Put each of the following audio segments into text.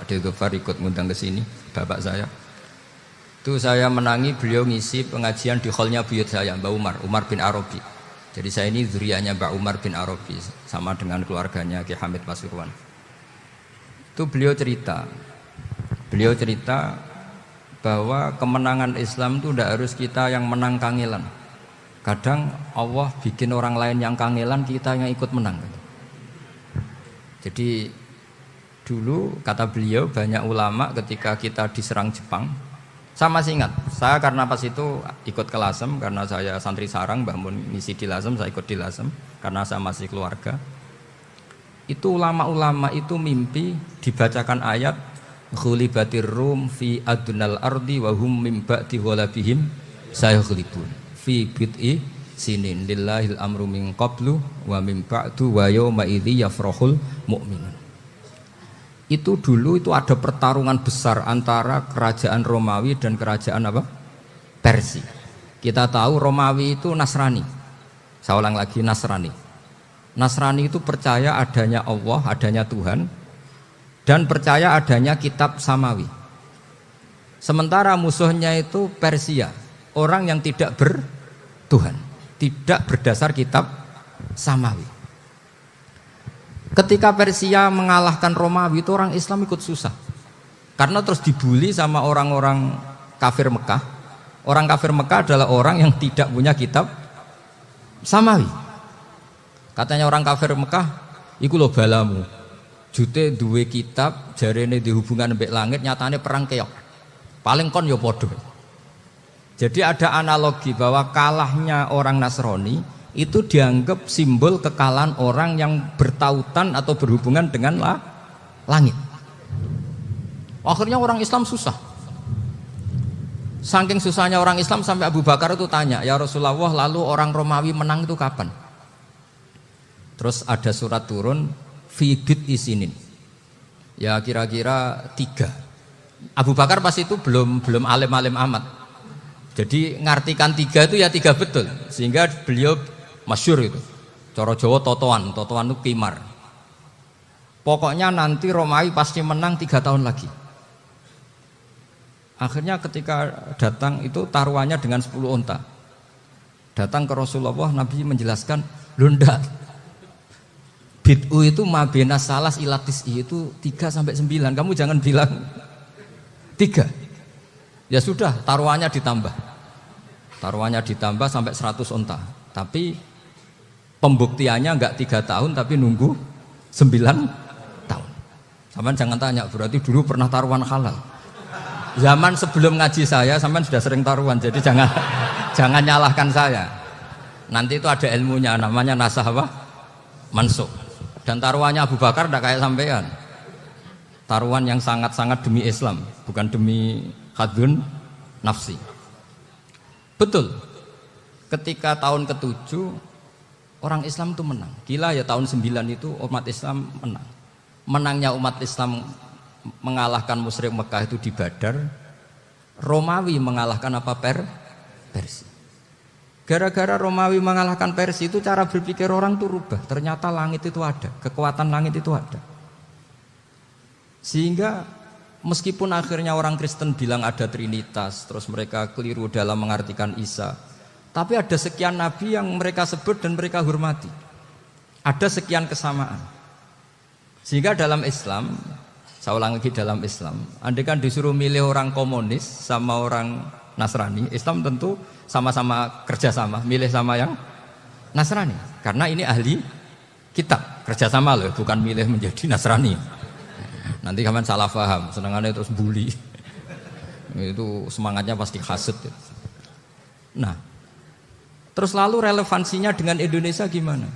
Abdul Ghaffar ikut ngundang ke sini, bapak saya. Itu saya menangi beliau ngisi pengajian di hallnya buyut saya, Mbak Umar bin Arabi. Jadi saya ini zuriyahnya Mbak Umar bin Arabi, sama dengan keluarganya Ki Hamid Pasuruan. Itu beliau cerita bahwa kemenangan Islam itu tidak harus kita yang menang kangelan. Kadang Allah bikin orang lain yang kangelan, kita yang ikut menang. Jadi dulu kata beliau banyak ulama ketika kita diserang Jepang, saya masih ingat, saya karena pas itu ikut ke Lasem, karena saya santri sarang, Mbah Mun ngisi di Lasem, saya ikut di Lasem karena saya masih keluarga. Itu ulama-ulama itu mimpi dibacakan ayat ghulibatir rum fi adnal ardi wa hum mim ba'di ghalabihim sayaghlibun fi bid'i sinin lillahil amru min qablu wa min ba'du wa yawma idzi yafrahul mu'minun. Itu dulu itu ada pertarungan besar antara kerajaan Romawi dan kerajaan apa? Persia. Kita tahu Romawi itu Nasrani. Saya ulang lagi, Nasrani. Nasrani itu percaya adanya Allah, adanya Tuhan, dan percaya adanya kitab samawi. Sementara musuhnya itu Persia, orang yang tidak bertuhan, tidak berdasar kitab samawi. Ketika Persia mengalahkan Romawi itu orang Islam ikut susah, karena terus dibully sama orang-orang kafir Mekah. Orang kafir Mekah adalah orang yang tidak punya kitab samawi. Katanya orang kafir Mekah, iku lho balamu, jute duwe kitab jarene di hubungan mbek langit, nyatane perang keok. Paling kon ya padha. Jadi ada analogi bahwa kalahnya orang Nasrani itu dianggap simbol kekalahan orang yang bertautan atau berhubungan dengan langit. Akhirnya orang Islam susah. Saking susahnya orang Islam sampai Abu Bakar itu tanya, ya Rasulullah, lalu orang Romawi menang itu kapan? Terus ada surat turun, fi bid'i sinin. Ya kira-kira 3. Abu Bakar pas itu belum alim-alim amat. Jadi ngartikan 3 itu ya 3 betul, sehingga beliau masyhur itu. Cara Jawa totoan itu kimar. Pokoknya nanti Romawi pasti menang 3 tahun lagi. Akhirnya ketika datang itu taruhannya dengan 10 unta. Datang ke Rasulullah, Nabi menjelaskan, "Lho ndak. Bid'u itu mabena salas ilatis itu 3 sampai 9. Kamu jangan bilang 3. Ya sudah, taruhannya ditambah. Taruhannya ditambah sampai 100 unta. Tapi pembuktiannya enggak 3 tahun tapi nunggu 9 tahun. Sampean jangan tanya, berarti dulu pernah taruhan halal. Zaman sebelum ngaji saya sampean sudah sering taruhan, jadi jangan nyalahkan saya. Nanti itu ada ilmunya, namanya nasah apa? Mansukh. Dan taruhannya Abu Bakar tidak kayak sampean. Taruhan yang sangat-sangat demi Islam, bukan demi hadun nafsi. Betul. Ketika tahun ke-7 orang Islam itu menang. Gila ya, tahun 9 itu umat Islam menang. Menangnya umat Islam mengalahkan musyrik Mekah itu di Badar. Romawi mengalahkan apa? Persia. Gara-gara Romawi mengalahkan Persia itu cara berpikir orang itu rubah. Ternyata langit itu ada, kekuatan langit itu ada. Sehingga meskipun akhirnya orang Kristen bilang ada Trinitas, terus mereka keliru dalam mengartikan Isa, tapi ada sekian nabi yang mereka sebut dan mereka hormati. Ada sekian kesamaan. Sehingga dalam Islam, saya ulang lagi, dalam Islam, andai kan disuruh milih orang komunis sama orang Nasrani, Islam tentu sama-sama kerjasama, milih sama yang Nasrani, karena ini ahli kitab, kerjasama loh, bukan milih menjadi Nasrani. Nanti kalian salah paham, senangannya terus bully, itu semangatnya pasti hasut. Nah, terus lalu relevansinya dengan Indonesia gimana?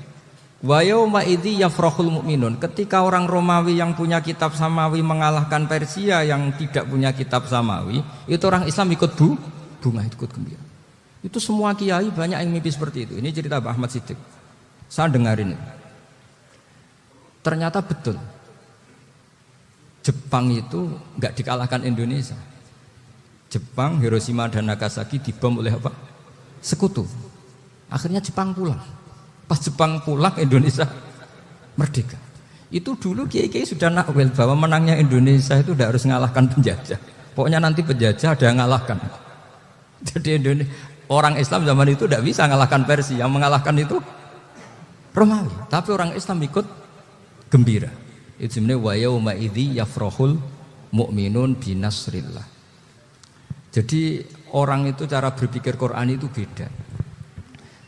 Wa yauma idzi yafrahul mu'minun. Ketika orang Romawi yang punya kitab samawi mengalahkan Persia yang tidak punya kitab samawi, itu orang Islam ikut bunga, ikut gembira. Itu semua kiai banyak yang mimpi seperti itu. Ini cerita Pak Ahmad Siddiq. Saya dengarin itu. Ternyata betul. Jepang itu enggak dikalahkan Indonesia. Jepang, Hiroshima dan Nagasaki dibom oleh apa? Sekutu. Akhirnya Jepang pulang. Pas Jepang pulang, Indonesia merdeka. Itu dulu kiai-kiai sudah nakwil bahwa menangnya Indonesia itu tidak harus mengalahkan penjajah. Pokoknya nanti penjajah ada yang mengalahkan. Jadi orang Islam zaman itu tidak bisa mengalahkan Persia, yang mengalahkan itu Romawi. Tapi orang Islam ikut gembira. Itu sebenarnya wa yauma idzi yafrahul mu'minun binasrillah. Jadi orang itu cara berpikir Quran itu beda.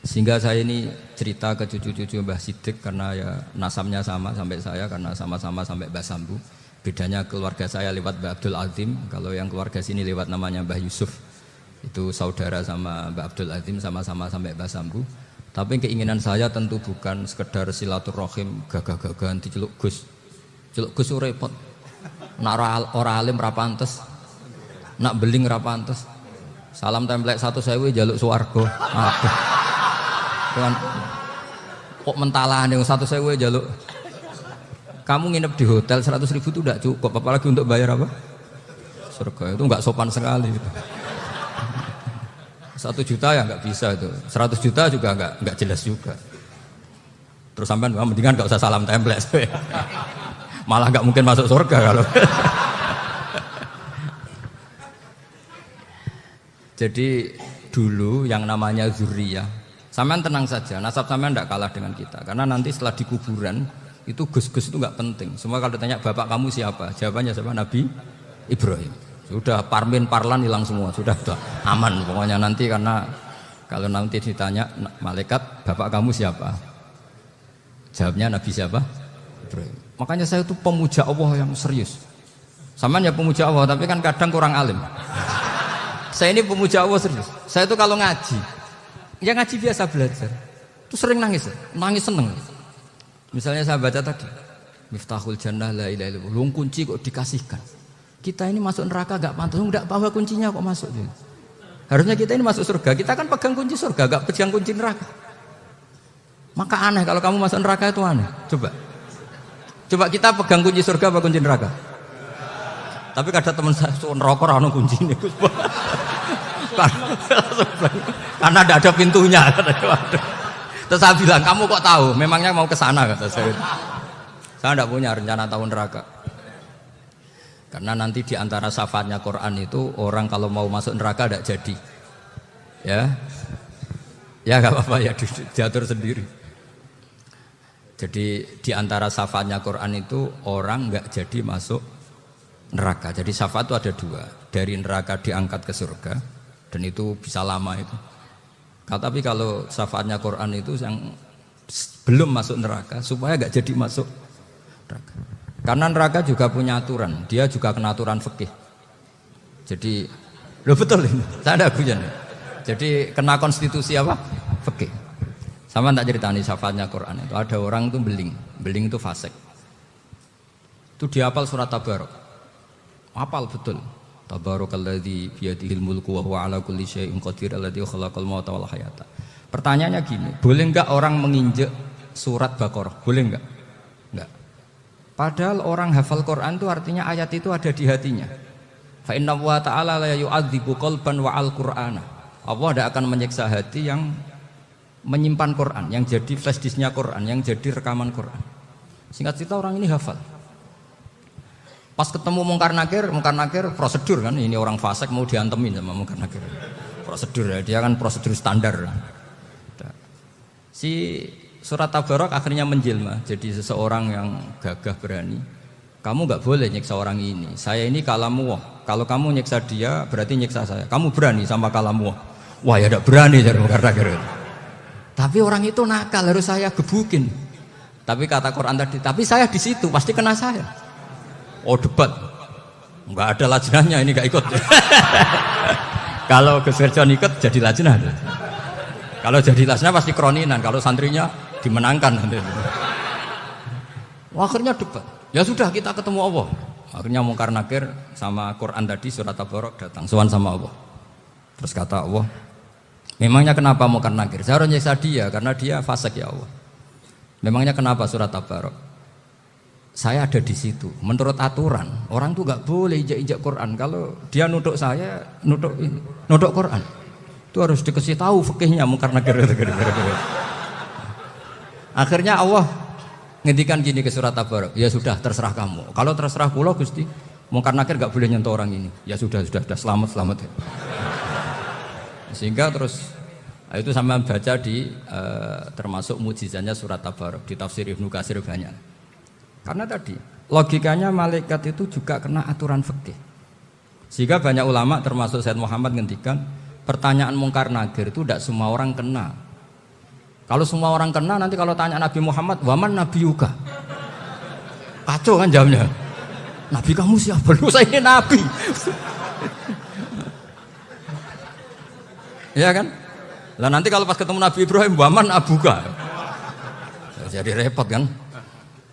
Sehingga saya ini cerita ke cucu-cucu Mbah Siddiq karena ya nasabnya sama sampai saya karena sama-sama sampai Mbah Sambu. Bedanya keluarga saya lewat Mbah Abdul Azim, kalau yang keluarga sini lewat namanya Mbah Yusuf. Itu saudara sama Mbah Abdul Azim sama-sama sampai Mbah Sambu. Tapi keinginan saya tentu bukan sekedar silaturahim gagah-gagahan diceluk Gus. Celuk Gus repot. Nak ora alim ra pantes. Nak beling ra pantes. Salam templek 1.000 jaluk swarga. Aduh. Tuhan kok mentalane 1.000 jaluk. Kamu nginep di hotel 100.000 itu tidak cukup, apalagi untuk bayar apa? Surga itu enggak sopan sekali gitu. 1 juta ya enggak bisa itu. 100 juta juga enggak jelas juga. Terus sampean mendingan enggak usah salam templek. Malah enggak mungkin masuk surga kalau. Jadi dulu yang namanya zuriyah, sampean tenang saja, nasab sampean enggak kalah dengan kita. Karena nanti setelah di kuburan itu gus-gus itu enggak penting. Semua kalau ditanya bapak kamu siapa? Jawabannya siapa? Nabi Ibrahim. Sudah parmin parlan hilang semua, sudah aman pokoknya nanti. Karena kalau nanti ditanya malaikat bapak kamu siapa? Jawabnya Nabi siapa? Ibrahim. Makanya saya itu pemuja Allah yang serius. Sampean ya pemuja Allah, tapi kan kadang kurang alim. Saya ini pemuja Allah serius. Saya itu kalau ngaji, ya ngaji biasa belajar, itu sering nangis seneng. Misalnya saya baca tadi, Miftahul Jannah la ilaha illallah, luang kunci kok dikasihkan. Kita ini masuk neraka gak pantas, enggak bawa kuncinya kok masuk. Harusnya kita ini masuk surga, kita kan pegang kunci surga, gak pegang kunci neraka. Maka aneh kalau kamu masuk neraka itu aneh. Coba kita pegang kunci surga apa kunci neraka? Tapi kadang teman saya neraka ora ono kuncine. Karena tidak ada pintunya. Terus saya bilang, kamu kok tahu? Memangnya mau ke sana kata saya. Saya tidak punya rencana tahu neraka. Karena nanti di antara syafaatnya Quran itu orang kalau mau masuk neraka tidak jadi. Ya nggak apa-apa ya diatur sendiri. Jadi di antara syafaatnya Quran itu orang nggak jadi masuk neraka. Jadi syafaat itu ada 2. Dari neraka diangkat ke surga dan itu bisa lama itu. Tapi kalau syafaatnya Quran itu yang belum masuk neraka supaya gak jadi masuk neraka. Karena neraka juga punya aturan, dia juga kena aturan fikih. Jadi, loh betul ini, saya ada hujan. Jadi kena konstitusi apa? Fikih. Sama tak ceritani syafaatnya Quran itu ada orang itu beling itu fasik. Itu dihafal surat Tabarok, hafal betul. Tabarakalladzi biyadihil mulku wa huwa ala kulli syai'in qadir alladzi khalaqal mauta wal hayata. Pertanyaannya gini, boleh enggak orang menginjek surat Baqarah? Boleh enggak? Enggak. Padahal orang hafal Quran itu artinya ayat itu ada di hatinya. Fa inna wa ta'ala la yu'adzibu qalban wa al-Qur'ana. Allah tidak akan menyiksa hati yang menyimpan Quran, yang jadi flash disknya Quran, yang jadi rekaman Quran. Singkat cerita orang ini hafal. Pas ketemu Mungkar Nakir prosedur kan, ini orang fasik mau diantemin sama Mungkar Nakir. Prosedur ya, dia kan prosedur standar. Si surat Tabarok akhirnya menjelma jadi seseorang yang gagah berani. Kamu nggak boleh nyiksa orang ini. Saya ini kalamullah. Kalau kamu nyiksa dia berarti nyiksa saya. Kamu berani sama kalamullah. Wah ya tidak berani dari Mungkar Nakir. Tapi orang itu nakal, harus saya gebukin. Tapi kata Quran tadi, tapi saya di situ pasti kena saya. Oh debat, nggak ada lajnahnya ini nggak ikut. Kalau Gus Wirjon ikut jadi lajnah. Kalau jadi lajnah pasti kroninan. Kalau santrinya dimenangkan nanti. Akhirnya debat. Ya sudah kita ketemu Allah. Akhirnya Mungkar Nakir sama Quran tadi surat Tabarok datang. Sowan sama Allah. Terus kata Allah, memangnya kenapa Mungkar Nakir? Saya harus nyiksa dia karena dia fasik ya Allah. Memangnya kenapa surat Tabarok? Saya ada di situ. Menurut aturan, orang tuh nggak boleh injak-injak Quran. Kalau dia nutuk saya, nutuk Quran, itu harus dikasih tahu fikihnya Mungkar Nakir. Akhirnya Allah Ngendikan gini ke surat Tabarok, ya sudah terserah kamu. Kalau terserah kula Gusti, mungkar nakir gak boleh nyentuh orang ini. Ya sudah selamat. Sehingga terus itu sama baca di termasuk mujizatnya surat Tabarok di tafsir Ibnu Katsir banyak. Karena tadi logikanya malaikat itu juga kena aturan fikih. Sehingga banyak ulama termasuk Said Muhammad ngendikan pertanyaan mungkar nakir itu tidak semua orang kena. Kalau semua orang kena, nanti kalau tanya Nabi Muhammad, waman Nabi Yuka, kacau kan jamnya. Nabi kamu siapa? Lu saya ini Nabi. Ya kan? Lah nanti kalau pas ketemu Nabi Ibrahim, waman Abuka, jadi repot kan?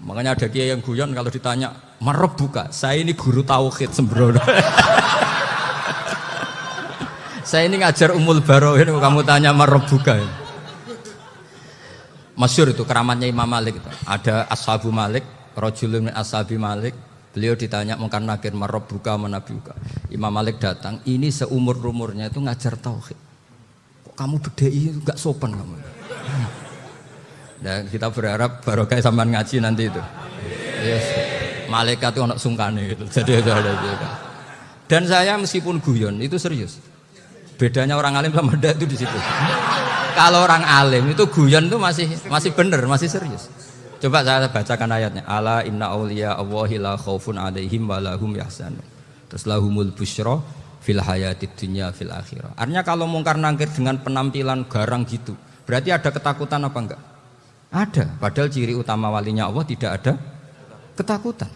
Makanya ada kiai yang guyon kalau ditanya, marab buka, saya ini guru tauhid sembrono. Saya ini ngajar Ummul Baroin, kamu tanya marab buka. Masyhur itu keramatnya Imam Malik itu. Ada Ashabu Malik, rajulun min ashabi Malik. Beliau ditanya mungkar nakir marabbuka manabiuka. Imam Malik datang, ini seumur-umurnya itu ngajar tauhid. Kok kamu bedai enggak sopan kamu. Dan kita berharap barokah sampean ngaji nanti itu. Yes. Malaikat itu ono sungkane gitu. Jadi ada juga. Dan saya meskipun guyon itu serius. Bedanya orang alim sama ndak itu di situ. Kalau orang alim itu guyon itu masih benar, masih serius. Coba saya bacakan ayatnya. Ala inna auliya Allahi la khaufun alaihim wa lahum yahzanun. Terus lahumul busyra fil hayatid dunya fil akhirah. Artinya kalau mungkar nangkir dengan penampilan garang gitu, berarti ada ketakutan apa enggak? Ada. Padahal ciri utama walinya Allah tidak ada ketakutan.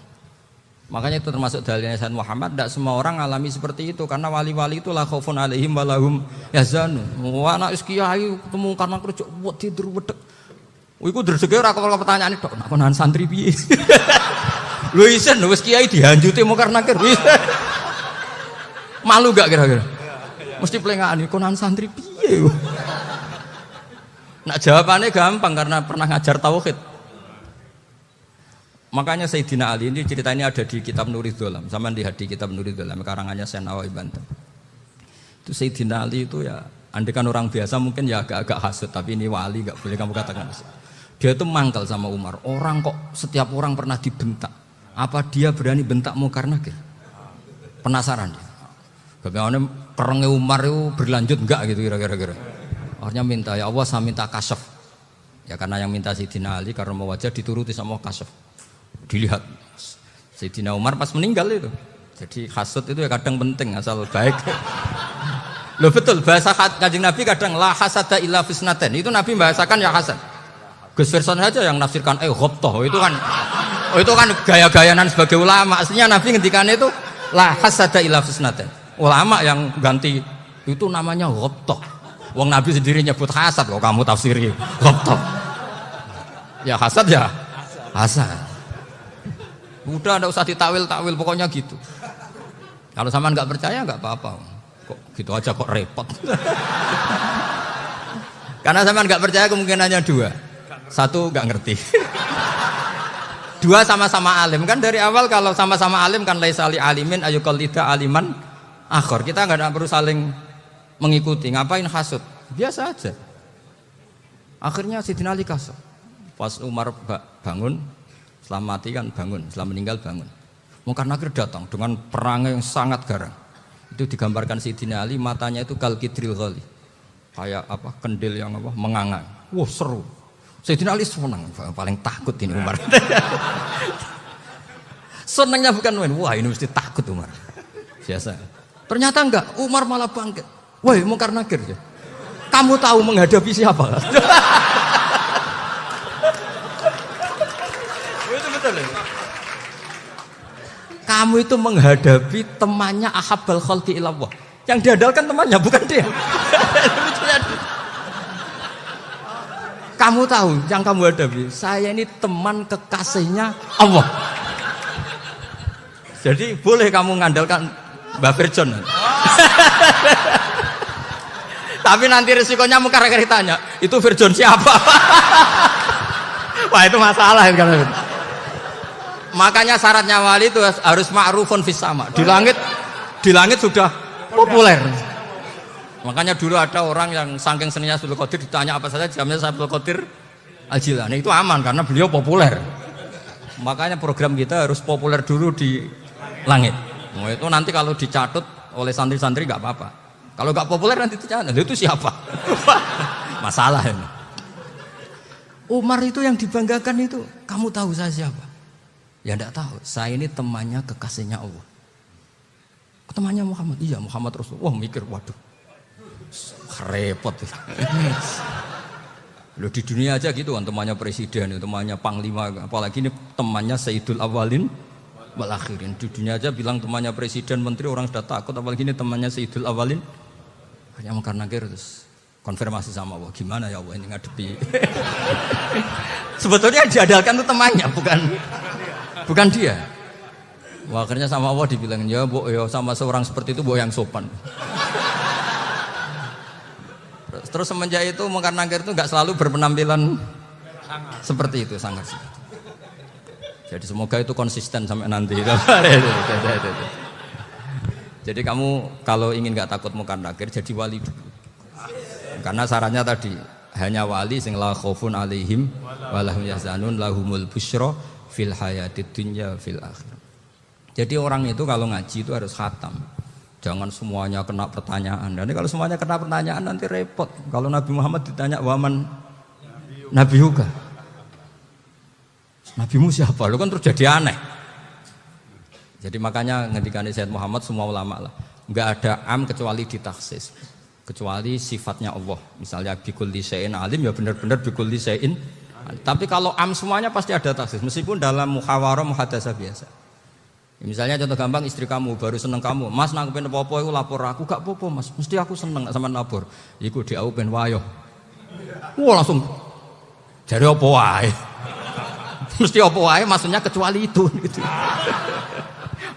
Makanya itu termasuk dalilnya Sayyid Muhammad, tidak semua orang alami seperti itu karena wali-wali itu la khaufun alaihim wa lahum yahzanun. Wah anak kiai ketemu karena kerja buat tidur wedek. Iku dreseke ora kok pertanyaan itu, nak konan santri piye? Lho isen wis kiai dihanjuti mungkar nakir. Malu gak kira-kira? Mesti plengane konan santri piye? Nak jawabannya gampang karena pernah ngajar tauhid. Makanya Sayyidina Ali ini cerita ini ada di kitab Nurul Dholam. Sama lihat di kitab Nurul Dholam karangannya Syekh Nawawi Banten. Itu Sayyidina Ali itu ya, andekan orang biasa mungkin ya agak-agak hasut, tapi ini wali gak boleh kamu katakan. Dia itu mangkal sama Umar. Orang kok setiap orang pernah dibentak. Apa dia berani bentak mungkar nakir? Penasaran dia. Bagaimana perangnya Umar itu berlanjut enggak gitu kira-kira. Akhirnya minta, ya Allah saya minta kasyaf. Ya karena yang minta Sayyidina Ali karena mau wajah dituruti sama kasyaf. Dilihat Sayyidina Umar pas meninggal itu. Jadi hasud itu ya kadang penting asal baik. Loh betul bahasa Kanjeng Nabi kadang la hasada illa fisnaten. Itu Nabi bahasakan ya hasad. Gus Verson saja yang nafsirkan ghabtah. Itu kan gaya-gayanan sebagai ulama. Aslinya Nabi ngendikannya itu la hasada illa fisnaten. Ulama yang ganti itu namanya ghabtah. Wong Nabi sendiri nyebut hasad kok kamu tafsiri ghabtah. Ya hasad ya hasad. Udah enggak usah ditakwil-takwil pokoknya gitu. Kalau sampean enggak percaya enggak apa-apa. Kok gitu aja kok repot. Karena sampean enggak percaya kemungkinannya dua. Satu enggak ngerti. Dua sama-sama alim. Kan dari awal kalau sama-sama alim kan laisali alimin ayuqallida aliman akhir. Kita enggak perlu saling mengikuti. Ngapain hasud? Biasa aja. Akhirnya Sayyidina Ali kasar. Pas Umar bangun, setelah mati kan bangun, setelah meninggal bangun. Mungkar nakir datang dengan perang yang sangat garang. Itu digambarkan Sayyidina Ali matanya itu kalkidril ghali. Kayak apa? Kendil yang apa? Mengangang. Wah, seru. Sayyidina Ali senang, paling takut ini Umar. Senangnya bukan main. Wah, ini mesti takut Umar. Biasa. Ternyata enggak, Umar malah bangkit. Woi, mungkar nakir ya. Kamu tahu menghadapi siapa? Kamu itu menghadapi temannya ahabbal khalqi ilallah. Yang diandalkan temannya bukan dia. Kamu tahu yang kamu hadapi, saya ini teman kekasihnya Allah. Jadi boleh kamu mengandalkan Mbak Firjon. Tapi nanti resikonya mungkar nakir ditanya, itu Firjon siapa? Wah itu masalah kan. Makanya syaratnya wali itu harus ma'rufun fis sama. Di langit sudah populer. Makanya dulu ada orang yang saking seninya Abdul Qadir ditanya apa saja jamnya Abdul Qadir Al-Jilani itu aman karena beliau populer. Makanya program kita harus populer dulu di langit. Nah, itu nanti kalau dicatut oleh santri-santri nggak apa-apa. Kalau nggak populer nanti dicatat. Itu siapa? Masalah ini. Umar itu yang dibanggakan itu. Kamu tahu saya siapa? Ya enggak tahu. Saya ini temannya kekasihnya Allah. Temannya Muhammad. Iya, Muhammad Rasulullah. Wah, mikir, waduh. Repot. Loh, di dunia aja gitu kan, temannya presiden, temannya panglima, apalagi ini temannya Sayyidul Awalin wal Akhirin. Di dunia aja bilang temannya presiden, menteri, orang sudah takut, apalagi ini temannya Sayyidul Awalin. Hanya karena terus konfirmasi sama Allah, gimana ya Allah ini ngadepi. Sebetulnya yang diandalkan itu temannya, bukan dia. Wah, akhirnya sama Allah dibilang, ya Bu, ya sama seorang seperti itu Bu yang sopan. Terus semenjak itu Mungkar Nakir itu nggak selalu berpenampilan seperti itu, sangat. Jadi semoga itu konsisten sampai nanti. Jadi kamu kalau ingin nggak takut Mungkar Nakir, jadi wali dulu. Karena sarannya tadi hanya wali sing la khaufun alaihim walahum yahzanun lahumul busyra fil hayatid dunya fil akhirah. Jadi orang itu kalau ngaji itu harus khatam. Jangan semuanya kena pertanyaan. Dan kalau semuanya kena pertanyaan nanti repot. Kalau Nabi Muhammad ditanya waman Nabi Yuga, Nabimu siapa? Lu kan terus jadi aneh. Jadi makanya ketika Sayyid Muhammad semua ulama lah, nggak ada am kecuali ditaksis, kecuali sifatnya Allah. Misalnya bikulli syai'in alim, ya benar-benar bikulli syai'in. Tapi kalau am semuanya pasti ada taksis, meskipun dalam muhawarah muhadasah biasa. Misalnya contoh gampang, istri kamu baru seneng kamu, Mas nangkepin apa-apa itu lapor aku, gak apa-apa Mas, mesti aku seneng sama lapor. Iku diau ben wayo. Wah langsung jari apa wae. Mesti apa wae maksudnya kecuali itu gitu.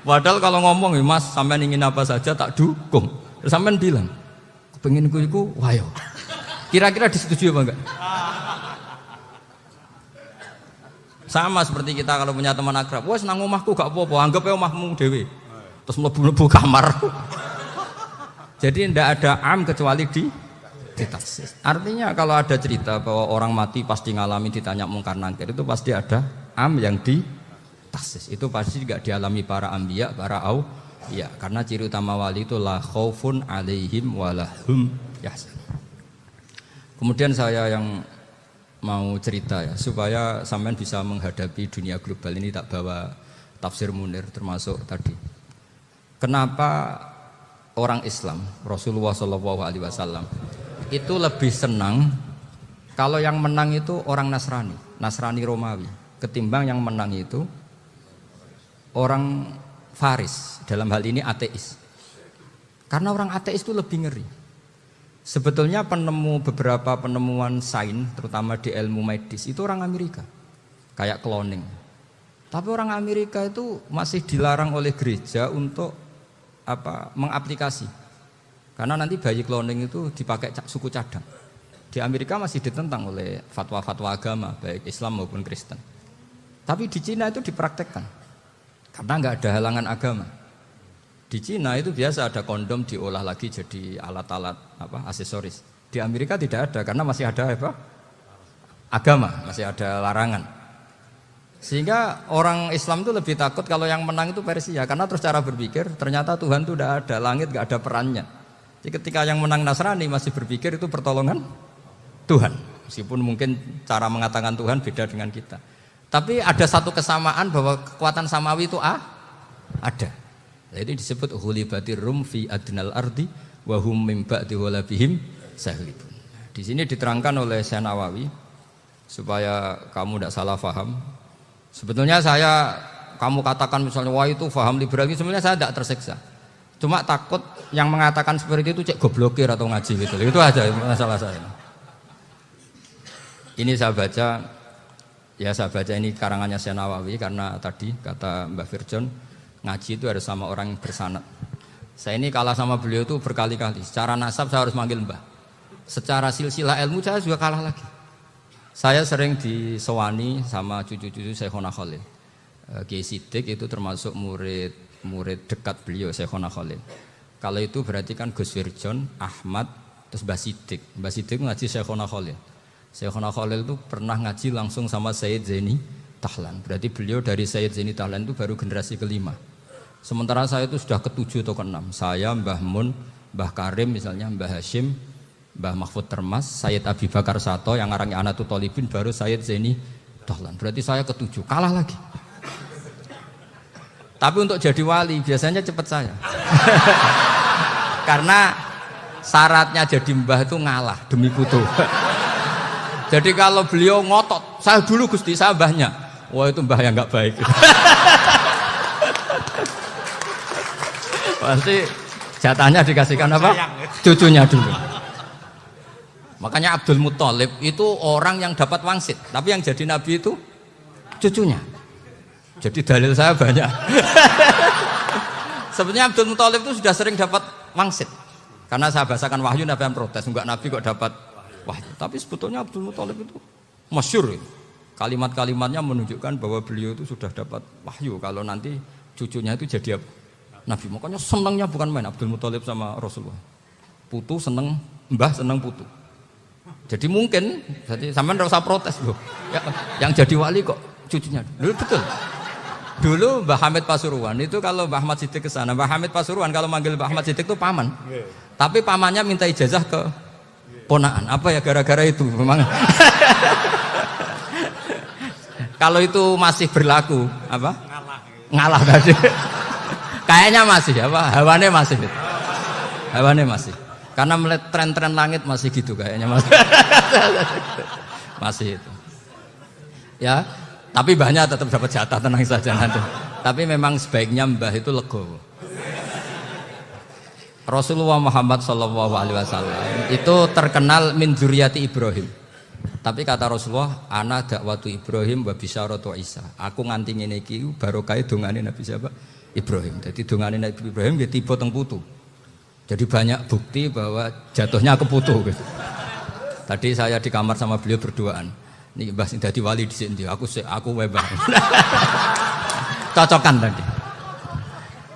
Padahal kalau ngomong, Mas sampean ingin apa saja tak dukung. Terus sampean bilang, kepenginku iku wayo. Kira-kira disetujui apa enggak? Sama seperti kita kalau punya teman akrab, wes nang omahku gak apa-apa, anggap ya omahmu dewe. Terus mlebu-mlebu kamar. Jadi tidak ada am kecuali ditaksis. Artinya kalau ada cerita bahwa orang mati pasti ngalami ditanya Mungkar Nakir, itu pasti ada am yang ditaksis. Itu pasti juga dialami para anbiya, para auliya. Karena ciri utama wali itu la khaufun alaihim walahum yahzanun. Kemudian saya yang mau cerita ya, supaya sampean bisa menghadapi dunia global ini, tak bawa tafsir Munir termasuk tadi. Kenapa orang Islam, Rasulullah SAW itu lebih senang kalau yang menang itu orang Nasrani Romawi, ketimbang yang menang itu orang Faris, dalam hal ini ateis. Karena orang ateis itu lebih ngeri. Sebetulnya beberapa penemuan sains, terutama di ilmu medis, itu orang Amerika, kayak cloning. Tapi orang Amerika itu masih dilarang oleh gereja untuk mengaplikasi. Karena nanti bayi cloning itu dipakai suku cadang. Di Amerika masih ditentang oleh fatwa-fatwa agama, baik Islam maupun Kristen. Tapi di Cina itu dipraktekkan, karena nggak ada halangan agama. Di Cina itu biasa ada kondom diolah lagi jadi alat-alat aksesoris. Di Amerika tidak ada karena masih ada agama, masih ada larangan. Sehingga orang Islam itu lebih takut kalau yang menang itu Persia, karena terus cara berpikir ternyata Tuhan itu tidak ada, langit nggak ada perannya. Jadi ketika yang menang Nasrani masih berpikir itu pertolongan Tuhan, meskipun mungkin cara mengatakan Tuhan beda dengan kita. Tapi ada satu kesamaan bahwa kekuatan samawi itu ada. Jadi disebut hulibatir rum fi adnal ardi wa hum min ba'di ghalabihim sahlibun. Di sini diterangkan oleh Syekh Nawawi supaya kamu tidak salah paham. Sebetulnya kamu katakan misalnya wah itu paham liberal, sebenarnya saya tidak tersiksa. Cuma takut yang mengatakan seperti itu cek goblokir atau ngaji gitu. Itu aja masalah saya. Ini saya baca ini karangannya Syekh Nawawi karena tadi kata Mbak Firjon ngaji itu harus sama orang yang bersanad. Saya ini kalah sama beliau itu berkali-kali. Secara nasab saya harus manggil Mbah. Secara silsilah ilmu saya juga kalah lagi. Saya sering disewani sama cucu-cucu Syekhona Khalil. Kiai Sidik itu termasuk murid dekat beliau Syekhona Khalil. Kalau itu berarti kan Gus Firjon, Ahmad, terus Mbah Sidik. Mbah Sidik ngaji Syekhona Khalil. Syekhona Khalil itu pernah ngaji langsung sama Sayyid Zaini Tahlan. Berarti beliau dari Sayyid Zaini Tahlan itu baru generasi kelima. Sementara saya itu sudah ke-7 atau ke-6. Saya, Mbah Mun, Mbah Karim misalnya, Mbah Hashim, Mbah Mahfud Termas, Sayyid Abi Bakar Sato yang ngarangnya Anatul Thalibin, baru Sayyid Zaini Tahlan. Berarti saya ke-7, kalah lagi. Tapi untuk jadi wali biasanya cepat saya. Karena syaratnya jadi mbah itu ngalah demi putu. Jadi kalau beliau ngotot, saya dulu Gusti, saya mbahnya. Wah itu mbah yang nggak baik. Pasti jatahnya dikasihkan apa? Cucunya dulu. Makanya Abdul Muthalib itu orang yang dapat wangsit, tapi yang jadi nabi itu cucunya. Jadi dalil saya banyak. Sebenarnya Abdul Muthalib itu sudah sering dapat wangsit. Karena saya bahasakan wahyu, Nabi yang protes, enggak nabi kok dapat wahyu. Tapi sebetulnya Abdul Muthalib itu masyhur. Kalimat-kalimatnya menunjukkan bahwa beliau itu sudah dapat wahyu kalau nanti cucunya itu jadi nabi. Makanya senangnya bukan main Abdul Muthalib sama Rasulullah. Putu seneng, mbah seneng putu. Jadi mungkin, jadi sampean enggak usah protes loh. Ya, yang jadi wali kok cucunya. Dulu betul. Dulu Mbah Hamid Pasuruan itu kalau Mbah Ahmad Siddiq ke sana, Mbah Hamid Pasuruan kalau manggil Mbah Ahmad Siddiq itu paman. Tapi pamannya minta ijazah ke ponaan. Apa ya gara-gara itu memang. Kalau itu masih berlaku, apa? Ngalah tadi. Kayaknya masih apa? Hawane masih. Hawane masih. Karena melihat tren-tren langit masih gitu kayaknya masih. Masih itu. Ya, tapi mbahnya tetap dapat jatah, tenang saja nanti. Tapi memang sebaiknya mbah itu legowo. Rasulullah Muhammad SAW itu terkenal min dzurriyyati Ibrahim. Tapi kata Rasulullah, ana dakwatu Ibrahim wa bisyaratu Isa. Aku nganti ngene iki barokah dongane Nabi siapa? Ibrahim. Jadi dongane Nabi Ibrahim dia tiba teng putu. Jadi banyak bukti bahwa jatuhnya ke putu gitu. Tadi saya di kamar sama beliau berduaan. Nih Mbah sing dadi wali di sini, aku webah. Cocokan tadi.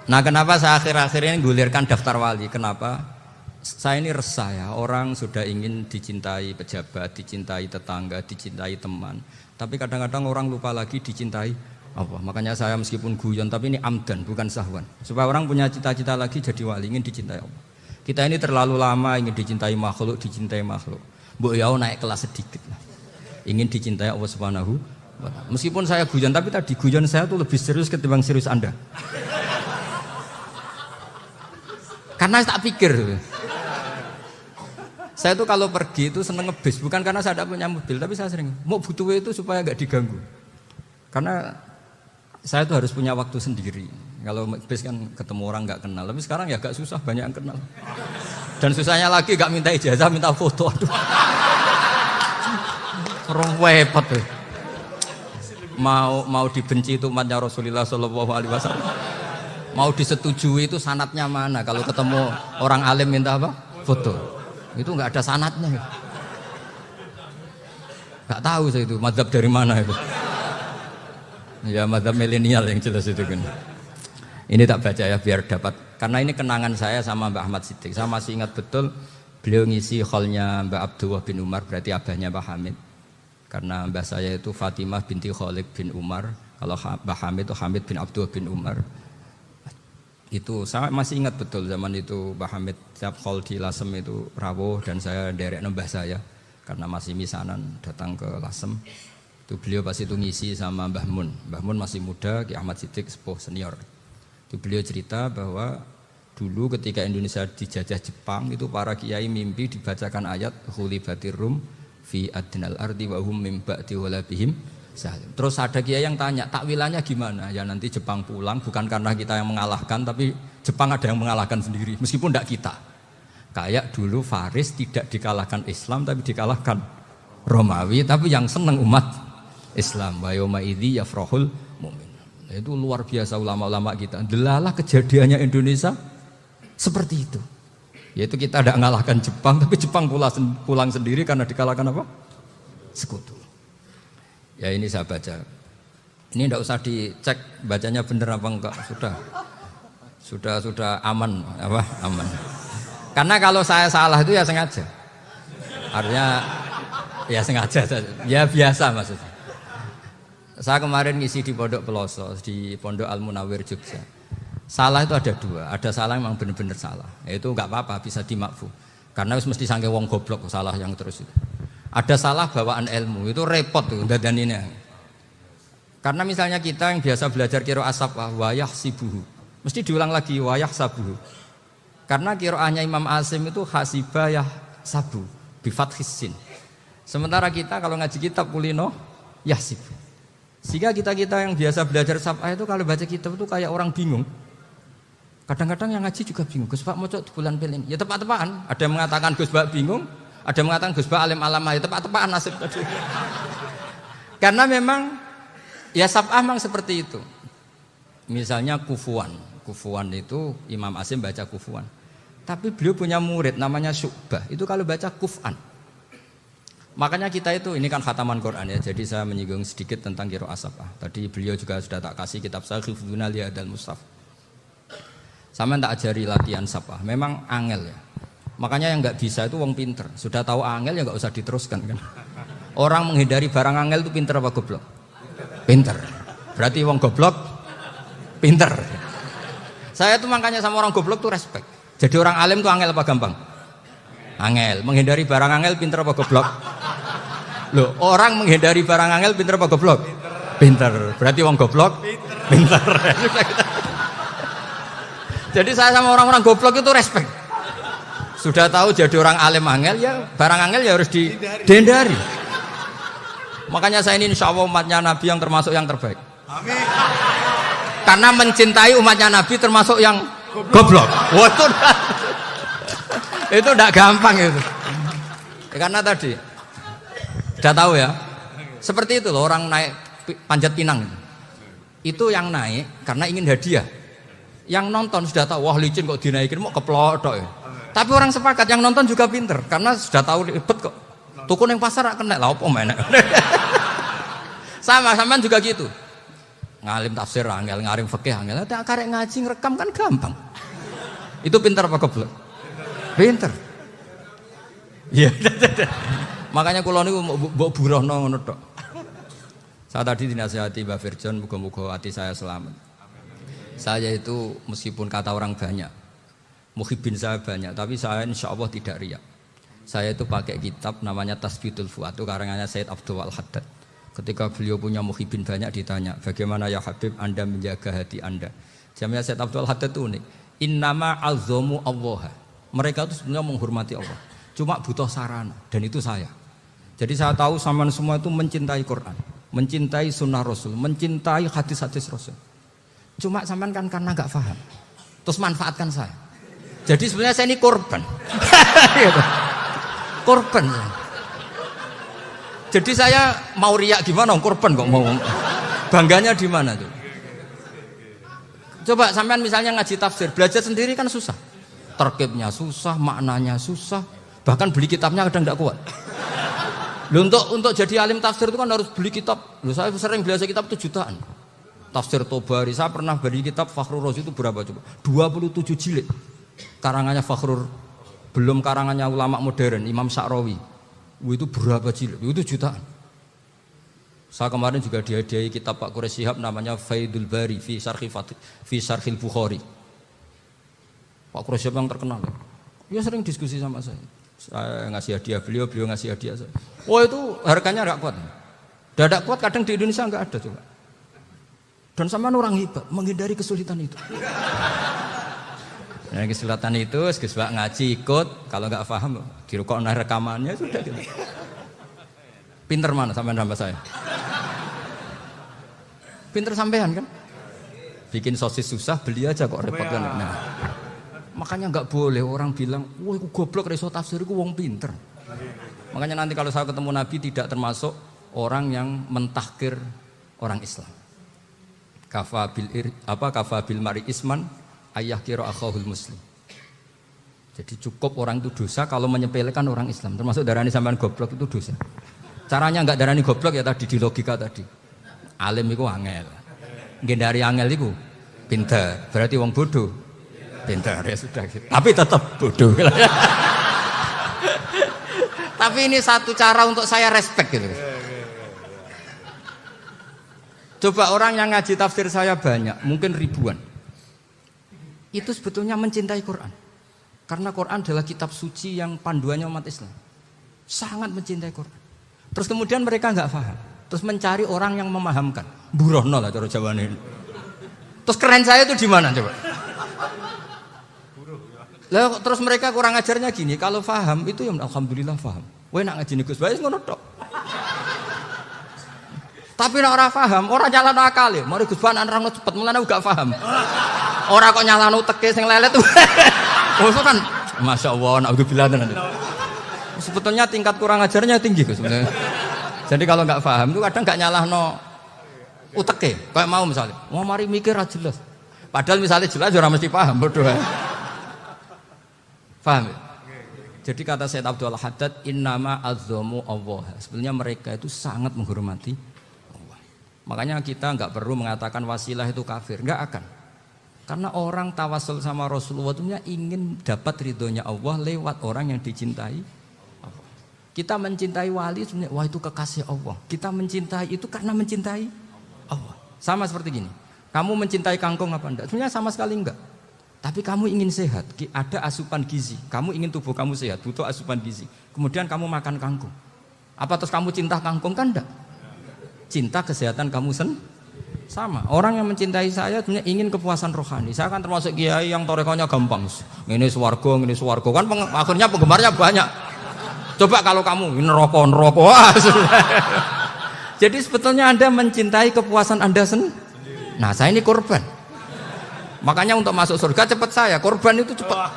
Nah, kenapa saya akhir-akhir ini gulirkan daftar wali? Kenapa? Saya ini resah ya, orang sudah ingin dicintai pejabat, dicintai tetangga, dicintai teman. Tapi kadang-kadang orang lupa lagi dicintai apa? Makanya saya meskipun guyon, tapi ini amdan, bukan sahwan. Supaya orang punya cita-cita lagi jadi wali, ingin dicintai Allah. Kita ini terlalu lama ingin dicintai makhluk, Mbok yau naik kelas sedikit lah. Ingin dicintai Allah Subhanahu wa Ta'ala. Meskipun saya guyon, tapi tadi guyon saya tuh lebih serius ketimbang serius Anda. Karena tak pikir. Saya tuh kalau pergi itu seneng ngebis, bukan karena saya tidak punya mobil, tapi saya sering mau butuh itu supaya nggak diganggu. Karena saya tuh harus punya waktu sendiri. Kalau bis kan ketemu orang nggak kenal, tapi sekarang ya agak susah, banyak yang kenal. Dan susahnya lagi nggak minta ijazah, minta foto. Aduh. Repot tuh. Mau dibenci itu umatnya Rasulullah Shallallahu Alaihi Wasallam. Mau disetujui itu sanatnya mana? Kalau ketemu orang alim minta apa? Foto. Itu nggak ada sanatnya. Nggak tahu saya itu mazhab dari mana itu. Ya mazhab milenial yang jelas itu kan. Ini tak baca ya biar dapat. Karena ini kenangan saya sama Mbak Ahmad Siddiq. Saya masih ingat betul beliau ngisi hallnya Mbak Abdullah bin Umar, berarti abahnya Mbak Hamid. Karena mbah saya itu Fatimah binti Khalid bin Umar. Kalau Mbak Hamid itu Hamid bin Abdullah bin Umar. Itu saya masih ingat betul zaman itu Mbah Hamid setiap hall di Lasem itu rawuh dan saya derek mbah saya karena masih misanan datang ke Lasem. Itu beliau pas itu ngisi sama Mbah Mun. Mbah Mun masih muda, Ki Ahmad Siddiq sepuh senior. Itu beliau cerita bahwa dulu ketika Indonesia dijajah Jepang itu para kiai mimpi dibacakan ayat Khulibatir Rum fi adnal ardi wa hum min ba'di walabihim. Terus ada kiai yang tanya, takwilannya gimana? Ya nanti Jepang pulang bukan karena kita yang mengalahkan, tapi Jepang ada yang mengalahkan sendiri, meskipun tidak kita. Kayak dulu Faris tidak dikalahkan Islam, tapi dikalahkan Romawi, tapi yang senang umat Islam. Wa yauma idzi yafrahul mu'min. Itu luar biasa ulama-ulama kita. Delalah kejadiannya Indonesia seperti itu. Yaitu kita tidak mengalahkan Jepang, tapi Jepang pulang sendiri karena dikalahkan apa? Sekutu. Ya ini saya baca. Ini tidak usah dicek bacanya benar apa enggak, sudah aman apa? Aman. Karena kalau saya salah itu ya sengaja. Artinya ya sengaja, ya biasa maksudnya. Saya kemarin ngisi di Pondok Peloso, di Pondok Al Munawir Jogja. Salah itu ada dua, ada salah yang memang benar-benar salah. Itu enggak apa-apa, bisa dimakfu. Karena mesti sangke wong goblok salah yang terus itu. Ada salah bawaan ilmu, itu repot tuh dadaninnya. Karena misalnya kita yang biasa belajar qiraah sabah wayah sibuhu, mesti diulang lagi wayah sabuhu. Karena qiraahnya Imam Asim itu hasibah yah sabu bi fathis sin. Sementara kita kalau ngaji kitab kulino yahsibu. Sehingga kita-kita yang biasa belajar sabah itu kalau baca kitab itu kayak orang bingung. Kadang-kadang yang ngaji juga bingung. Gus Pak mocok di bulan pelin. Ya tepat-tepatan. Ada yang mengatakan Gus Pak bingung, ada yang mengatakan Gus Pak alim alamah. Ya tepat-tepatan nasib tadi. Karena memang ya sabah memang seperti itu. Misalnya kufuan. Kufuan itu Imam Asim baca kufuan. Tapi beliau punya murid namanya Syu'bah. Itu kalau baca kuf'an. Makanya kita itu, ini kan khataman Quran ya, jadi saya menyinggung sedikit tentang qiraah sabah. Tadi beliau juga sudah tak kasih kitab saya Hifdzuna Liyadal Mushaf. Sama tak ajari latihan sabah, memang angel ya. Makanya yang nggak bisa itu wong pinter. Sudah tahu angel ya nggak usah diteruskan kan. Orang menghindari barang angel itu pinter apa goblok? Pinter. Berarti wong goblok pinter. Saya tuh makanya sama orang goblok tuh respect. Jadi orang alim tuh angel apa gampang? Angel. Menghindari barang angel pinter apa goblok? Loh, orang menghindari barang angel pinter apa goblok? Pinter. Berarti wong goblok pinter. Jadi saya sama orang-orang goblok itu respect. Sudah tahu jadi orang alim angel ya barang angel ya harus dihindari. Makanya saya ini insya Allah umatnya Nabi yang termasuk yang terbaik. Amin. Karena mencintai umatnya Nabi termasuk yang goblok. Wah, itu tidak gampang itu. Ya, karena tadi sudah tahu ya. Seperti itu loh orang naik panjat pinang itu yang naik karena ingin hadiah. Yang nonton sudah tahu wah licin kok dinaikin mau keplodok ya. Tapi orang sepakat yang nonton juga pinter karena sudah tahu ribet kok. Tukun yang pasar kena lah opo menek. Sama juga gitu. Ngalim tafsir angel, ngalim fikih angel. Ada karek ngaji ngerekam kan gampang. Itu pinter apa goblok? Pinter. Iya. Makanya kula niku mbok burohno ngono tok. Saya tadi dinasihati Mbak Firjon, muga-muga hati saya selamat. Saya itu meskipun kata orang banyak, muhibin saya banyak, tapi saya insya Allah tidak riya. Saya itu pakai kitab namanya Tasbitul Fuad, itu karangannya Sayyid Abdul Al-Haddad. Ketika beliau punya muhibin banyak ditanya, bagaimana ya Habib Anda menjaga hati Anda? Jamnya Sayyid Abdul Al-Haddad itu unik. Innama alzomu Allah. Mereka itu sebenarnya menghormati Allah. Cuma butuh sarana, dan itu saya. Jadi saya tahu sampean semua itu mencintai Quran, mencintai sunnah Rasul, mencintai hadis-hadis Rasul. Cuma sampean kan karena nggak paham, terus manfaatkan saya. Jadi sebenarnya saya ini korban. Korban. Jadi saya mau riak gimana? Korban kok mau. Bangganya di mana tuh? Coba sampean misalnya ngaji tafsir, belajar sendiri kan susah. Terkibnya susah, maknanya susah. Bahkan beli kitabnya kadang tidak kuat. Loh, untuk jadi alim tafsir itu kan harus beli kitab. Loh, saya sering belajar kitab itu jutaan. Tafsir Tobari, saya pernah beli kitab Fakhrur Razi itu berapa coba? 27 jilid. Karangannya Fakhrur, belum karangannya ulama modern, Imam Sa'rawi. Itu berapa jilid? Itu jutaan. Saya kemarin juga dihadiahi kitab Pak Quraish Shihab namanya Faidul Bari fi Syarhil Bukhari. Pak Quraish Shihab yang terkenal. Dia sering diskusi sama saya. Saya ngasih hadiah beliau ngasih hadiah saya. Oh itu harganya enggak kuat. Dadak kuat kadang di Indonesia enggak ada coba. Dan sama orang hebat menghindari kesulitan itu. Nah, kesulitan itu sebab ngaji ikut, kalau enggak paham dirukokno rekamannya sudah gitu. Pinter mana sampean sama saya? Pinter sampean kan? Bikin sosis susah, beli aja kok repot kan. Nah, makanya nggak boleh orang bilang, wah aku goblok reso tafsir, aku wong pinter. Makanya nanti kalau saya ketemu Nabi tidak termasuk orang yang mentahkir orang Islam. Kafa bil mari isman ayah kira akhahul muslim. Jadi cukup orang itu dosa kalau menyepelekan orang Islam. Termasuk darani sampean goblok itu dosa. Caranya nggak darani goblok ya tadi di logika tadi. Alim itu angel. Ngendari angel itu pinter. Berarti wong bodoh. Pintar ya sudah gitu. Tapi tetap bodoh. Tapi ini satu cara untuk saya respect gitu. Coba orang yang ngaji tafsir saya banyak, mungkin ribuan. Itu sebetulnya mencintai Quran. Karena Quran adalah kitab suci yang panduannya umat Islam. Sangat mencintai Quran. Terus kemudian mereka nggak paham. Terus mencari orang yang memahamkan. Burohno lah cara Jawa ini. Terus keren saya itu di mana coba? Lah terus mereka kurang ajarnya gini, kalau paham itu ya alhamdulillah paham. Wah nak ngaji Gus Bae ngono tok. Tapi nek ora paham, ora nyalano akale. Mari Gus Bae nerangno cepet, mulane gak paham. Ora kok nyalano teke sing lelet. Oh kan Masya Allah, naudzubillah nanti. Sebetulnya tingkat kurang ajarnya tinggi Gus sebenarnya. Jadi kalau nggak paham itu kadang nggak nyalahno uteke, kayak mau misalnya, mau mari mikir aja jelas. Padahal misalnya jelas orang mesti paham, bodoh. Paham ya? Jadi kata Sayyid Abdul Haddad, innama azzamu Allah. Sebenarnya mereka itu sangat menghormati Allah. Makanya kita nggak perlu mengatakan wasilah itu kafir, nggak akan. Karena orang tawasul sama Rasulullah itu ingin dapat ridhonya Allah lewat orang yang dicintai Allah. Kita mencintai wali sebenarnya, wah itu kekasih Allah. Kita mencintai itu karena mencintai Allah. Sama seperti gini, kamu mencintai kangkung apa enggak? Sebenarnya sama sekali enggak. Tapi kamu ingin sehat, ada asupan gizi. Kamu ingin tubuh kamu sehat, butuh asupan gizi. Kemudian kamu makan kangkung. Apa terus kamu cinta kangkung? Kan enggak. Cinta kesehatan kamu sama. Orang yang mencintai saya sebenarnya ingin kepuasan rohani. Saya kan termasuk kiai yang torekonya gampang. Ini swarga, kan akhirnya penggemarnya banyak. Coba kalau kamu neraka. Wah, jadi sebetulnya Anda mencintai kepuasan Anda sendiri. Nah, saya ini korban. Makanya untuk masuk surga cepat saya, korban itu cepat.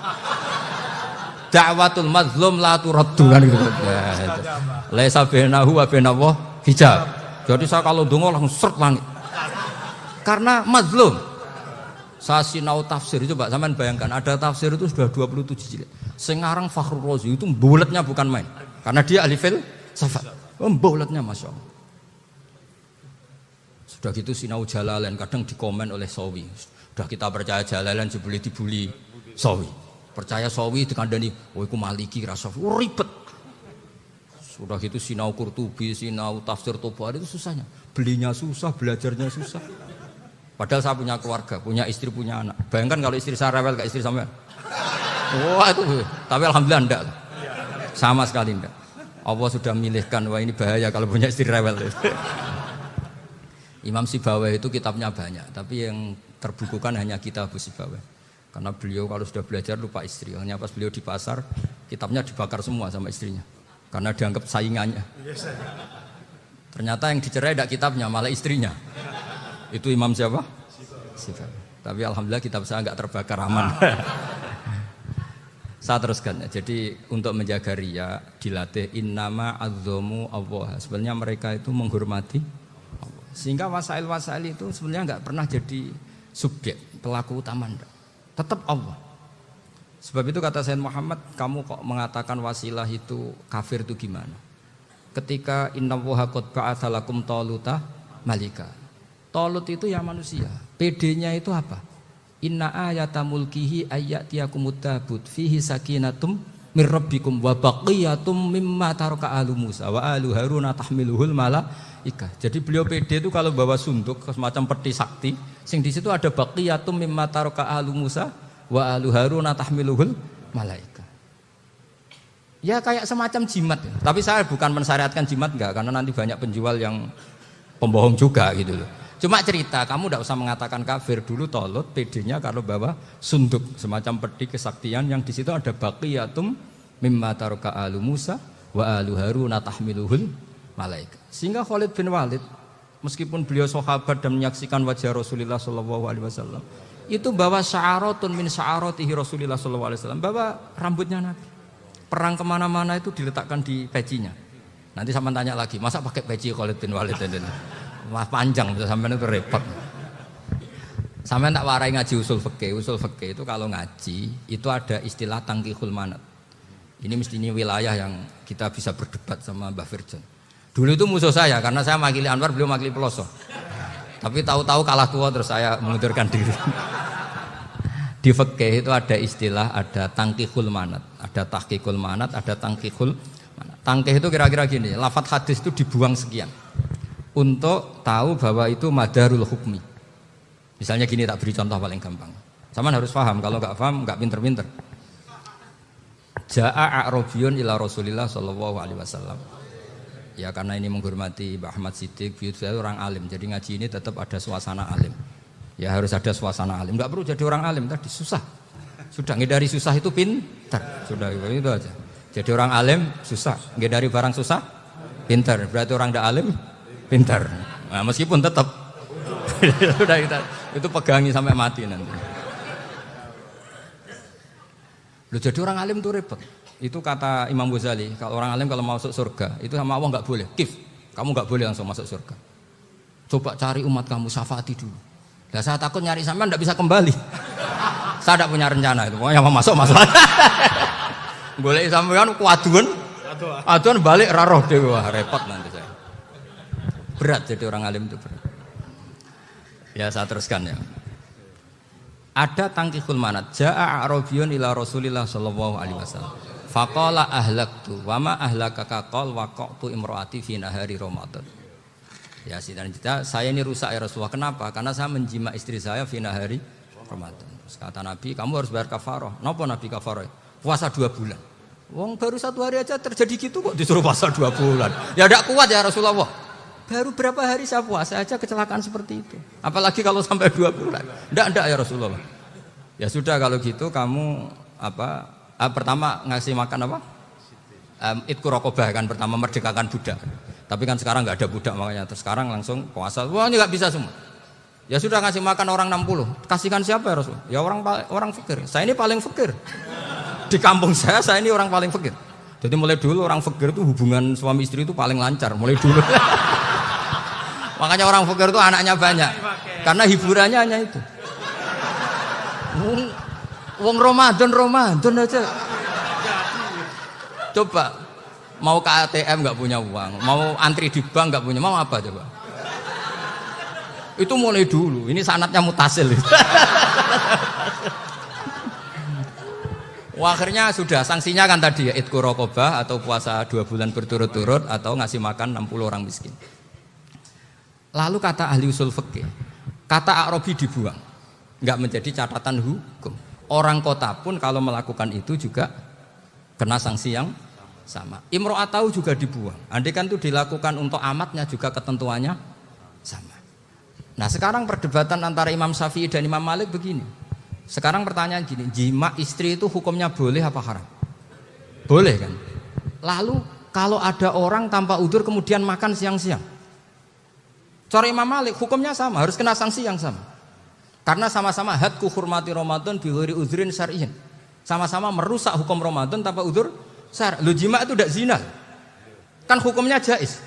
Da'watul mazlum la turaddu kan gitu. Laisa bainahu wa bainallah hijab. Jadi saya kalau donga langsung seret langit. Karena mazlum. Saya sinau tafsir itu Pak, sampean bayangkan ada tafsir itu sudah 27 jilid. Sekarang Fakhrul Razi itu bulatnya bukan main. Karena dia ahli filsafat. Bulatnya Masya Allah. Sudah gitu sinau Jalalain kadang dikomen oleh Sawi. Sudah kita percaya Jalalain boleh dibuli Sawi. Percaya Sawi dikandani, oh iku Maliki rasa ribet. Sudah gitu sinau Qurtubi, sinau tafsir Tabari itu susahnya. Belinya susah, belajarnya susah. Padahal saya punya keluarga, punya istri, punya anak. Bayangkan kalau istri saya rewel kayak istri sampean. Wah itu, tapi alhamdulillah enggak. Sama sekali enggak. Allah sudah memilihkan, wah ini bahaya kalau punya istri rewel. Imam Sibawayh itu kitabnya banyak, tapi yang terbukukan hanya kitab Sibawayh. Karena beliau kalau sudah belajar lupa istri. Hanya pas beliau di pasar, kitabnya dibakar semua sama istrinya. Karena dianggap saingannya. Ternyata yang dicerai tidak kitabnya, malah istrinya. Itu Imam siapa? Sibawayh. Tapi alhamdulillah kitab saya enggak terbakar, aman. Saya teruskan ya. Jadi untuk menjaga riya dilatih innama azzamu Allah. Sebenarnya mereka itu menghormati Allah. Sehingga wasail-wasail itu sebenarnya enggak pernah jadi subjek, pelaku utama enggak. Tetap Allah. Sebab itu kata Sayyid Muhammad, kamu kok mengatakan wasilah itu kafir itu gimana? Ketika innallaha qad ba'atsa lakum taluta malika. Talut itu ya manusia. PD-nya itu apa? Inna ayata mulkihi ayyatiyakumut tabut fihi sakinatum mir rabbikum wa baqiyatum mimma taraka alu Musa wa alu Haruna tahmiluhul malaikah. Jadi beliau PD itu kalau bawa sunduk semacam peti sakti, sing di situ ada baqiyatum mimma taraka alu Musa wa alu Haruna tahmiluhul malaikah. Ya kayak semacam jimat ya. Tapi saya bukan mensyariatkan jimat enggak, karena nanti banyak penjual yang pembohong juga gitu loh. Cuma cerita, kamu tidak usah mengatakan kafir. Dulu Talut PD-nya kalau bawa sunduk semacam peti kesaktian yang di situ ada baqiyatum mimma taraka alu Musa wa alu Haruna tahmiluhul malaika. Sehingga Khalid bin Walid meskipun beliau sahabat dan menyaksikan wajah Rasulullah SAW, itu bawa sya'aratun min sya'aratihi Rasulullah SAW, bawa rambutnya Nabi. Perang kemana-mana itu diletakkan di pecinya. Nanti sama tanya lagi, masa pakai peci Khalid bin Walid ini? Wah panjang, sampai itu repot. Sampai tak warai ngaji usul fikih. Usul fikih itu kalau ngaji itu ada istilah tangkihul manat. Ini mesti ini wilayah yang kita bisa berdebat sama Mbah Firjan. Dulu itu musuh saya karena saya makili Anwar, beliau makili Peloso. Tapi tahu-tahu kalah tua terus saya mengundurkan diri. Di fikih itu ada istilah, ada tangkihul manat, ada tahqiqul manat, ada tangkihul manat. Tangkih itu kira-kira gini, lafadz hadis itu dibuang sekian. untuk tahu bahwa itu madarul hukmi. Misalnya gini, tak beri contoh paling gampang. Sama harus paham, kalau nggak paham nggak pinter-pinter. Ja'a a'rabiyun ila Rasulillah sallallahu alaihi wasallam. Ya karena ini menghormati Mbah Ahmad Siddiq, beliau orang alim, jadi ngaji ini tetap ada suasana alim. Ya harus ada suasana alim. Nggak perlu jadi orang alim tadi susah. Sudah ngedari susah itu pintar. Sudah itu aja. Jadi orang alim susah, ngedari barang susah pintar. Berarti orang tidak alim pintar. Nah, meskipun tetap sudah itu pegangi sampai mati nanti. Loh, jadi orang alim itu repot. Itu kata Imam Ghazali, kalau orang alim kalau mau masuk surga itu sama Allah nggak boleh. Kamu nggak boleh langsung masuk surga. Coba cari umat kamu, syafaati dulu. Nah, saya takut nyari sampean nggak bisa kembali. Saya tidak punya rencana itu. Pokoknya mau masuk. Boleh sampean aduan balik raroh dewe, wah repot nanti saya. Berat jadi orang alim itu berat. Ya saya teruskan ya. Ada tangkihul manat. Ja'a a'rabiyun ila Rasulillah sallallahu alaihi wasallam. Faqala ahlaktu wa ma ahlakaka qal waqa'tu imraati fi nahari Ramadan. Ya dan kita saya ini rusak ya Rasulullah. Kenapa? Karena saya menjima istri saya fi nahari Ramadan. Terus kata Nabi, kamu harus bayar kafarah. Napa Nabi kafarah? Puasa 2 bulan. Wong baru 1 hari aja terjadi gitu kok disuruh puasa 2 bulan. Ya tidak kuat ya Rasulullah. Baru berapa hari saya puasa aja kecelakaan seperti itu. Apalagi kalau sampai 2 bulan. Tidak ya Rasulullah. Ya sudah kalau gitu kamu pertama ngasih makan apa? Itqu raqabah kan pertama merdekakan budak. Tapi kan sekarang nggak ada budak makanya terus sekarang langsung puasa. Wah ini nggak bisa semua. Ya sudah ngasih makan orang 60. Kasihkan siapa ya Rasul? Ya orang fakir. Saya ini paling fakir. Di kampung saya ini orang paling fakir. Jadi mulai dulu orang fakir itu hubungan suami istri itu paling lancar mulai dulu. Makanya orang fakir itu anaknya banyak. Karena hiburannya hanya itu. Wong Ramadan aja. Coba mau ke ATM nggak punya uang, mau antri di bank nggak punya, mau apa coba? Itu mulai dulu. Ini sanatnya mutasil. Wah, akhirnya sudah sanksinya kan tadi ya itqu raqabah atau puasa 2 bulan berturut-turut atau ngasih makan 60 orang miskin. Lalu kata ahli usul fikih, kata a'rabi dibuang, nggak menjadi catatan hukum. Orang kota pun kalau melakukan itu juga kena sanksi yang sama. Imro'atau juga dibuang. Andai kan itu dilakukan untuk amatnya juga ketentuannya sama. Nah sekarang perdebatan antara Imam Syafi'i dan Imam Malik begini. Sekarang pertanyaan gini, jima istri itu hukumnya boleh apa haram? Boleh kan? Lalu kalau ada orang tanpa udzur kemudian makan siang-siang, cara Imam Malik hukumnya sama, harus kena sanksi yang sama. Karena sama-sama hadku hurmati Ramadan bi ghairi udzrin syar'iyyin. Sama-sama merusak hukum Ramadan tanpa udzur syar'. Lu jima itu tidak zina. Kan hukumnya jaiz.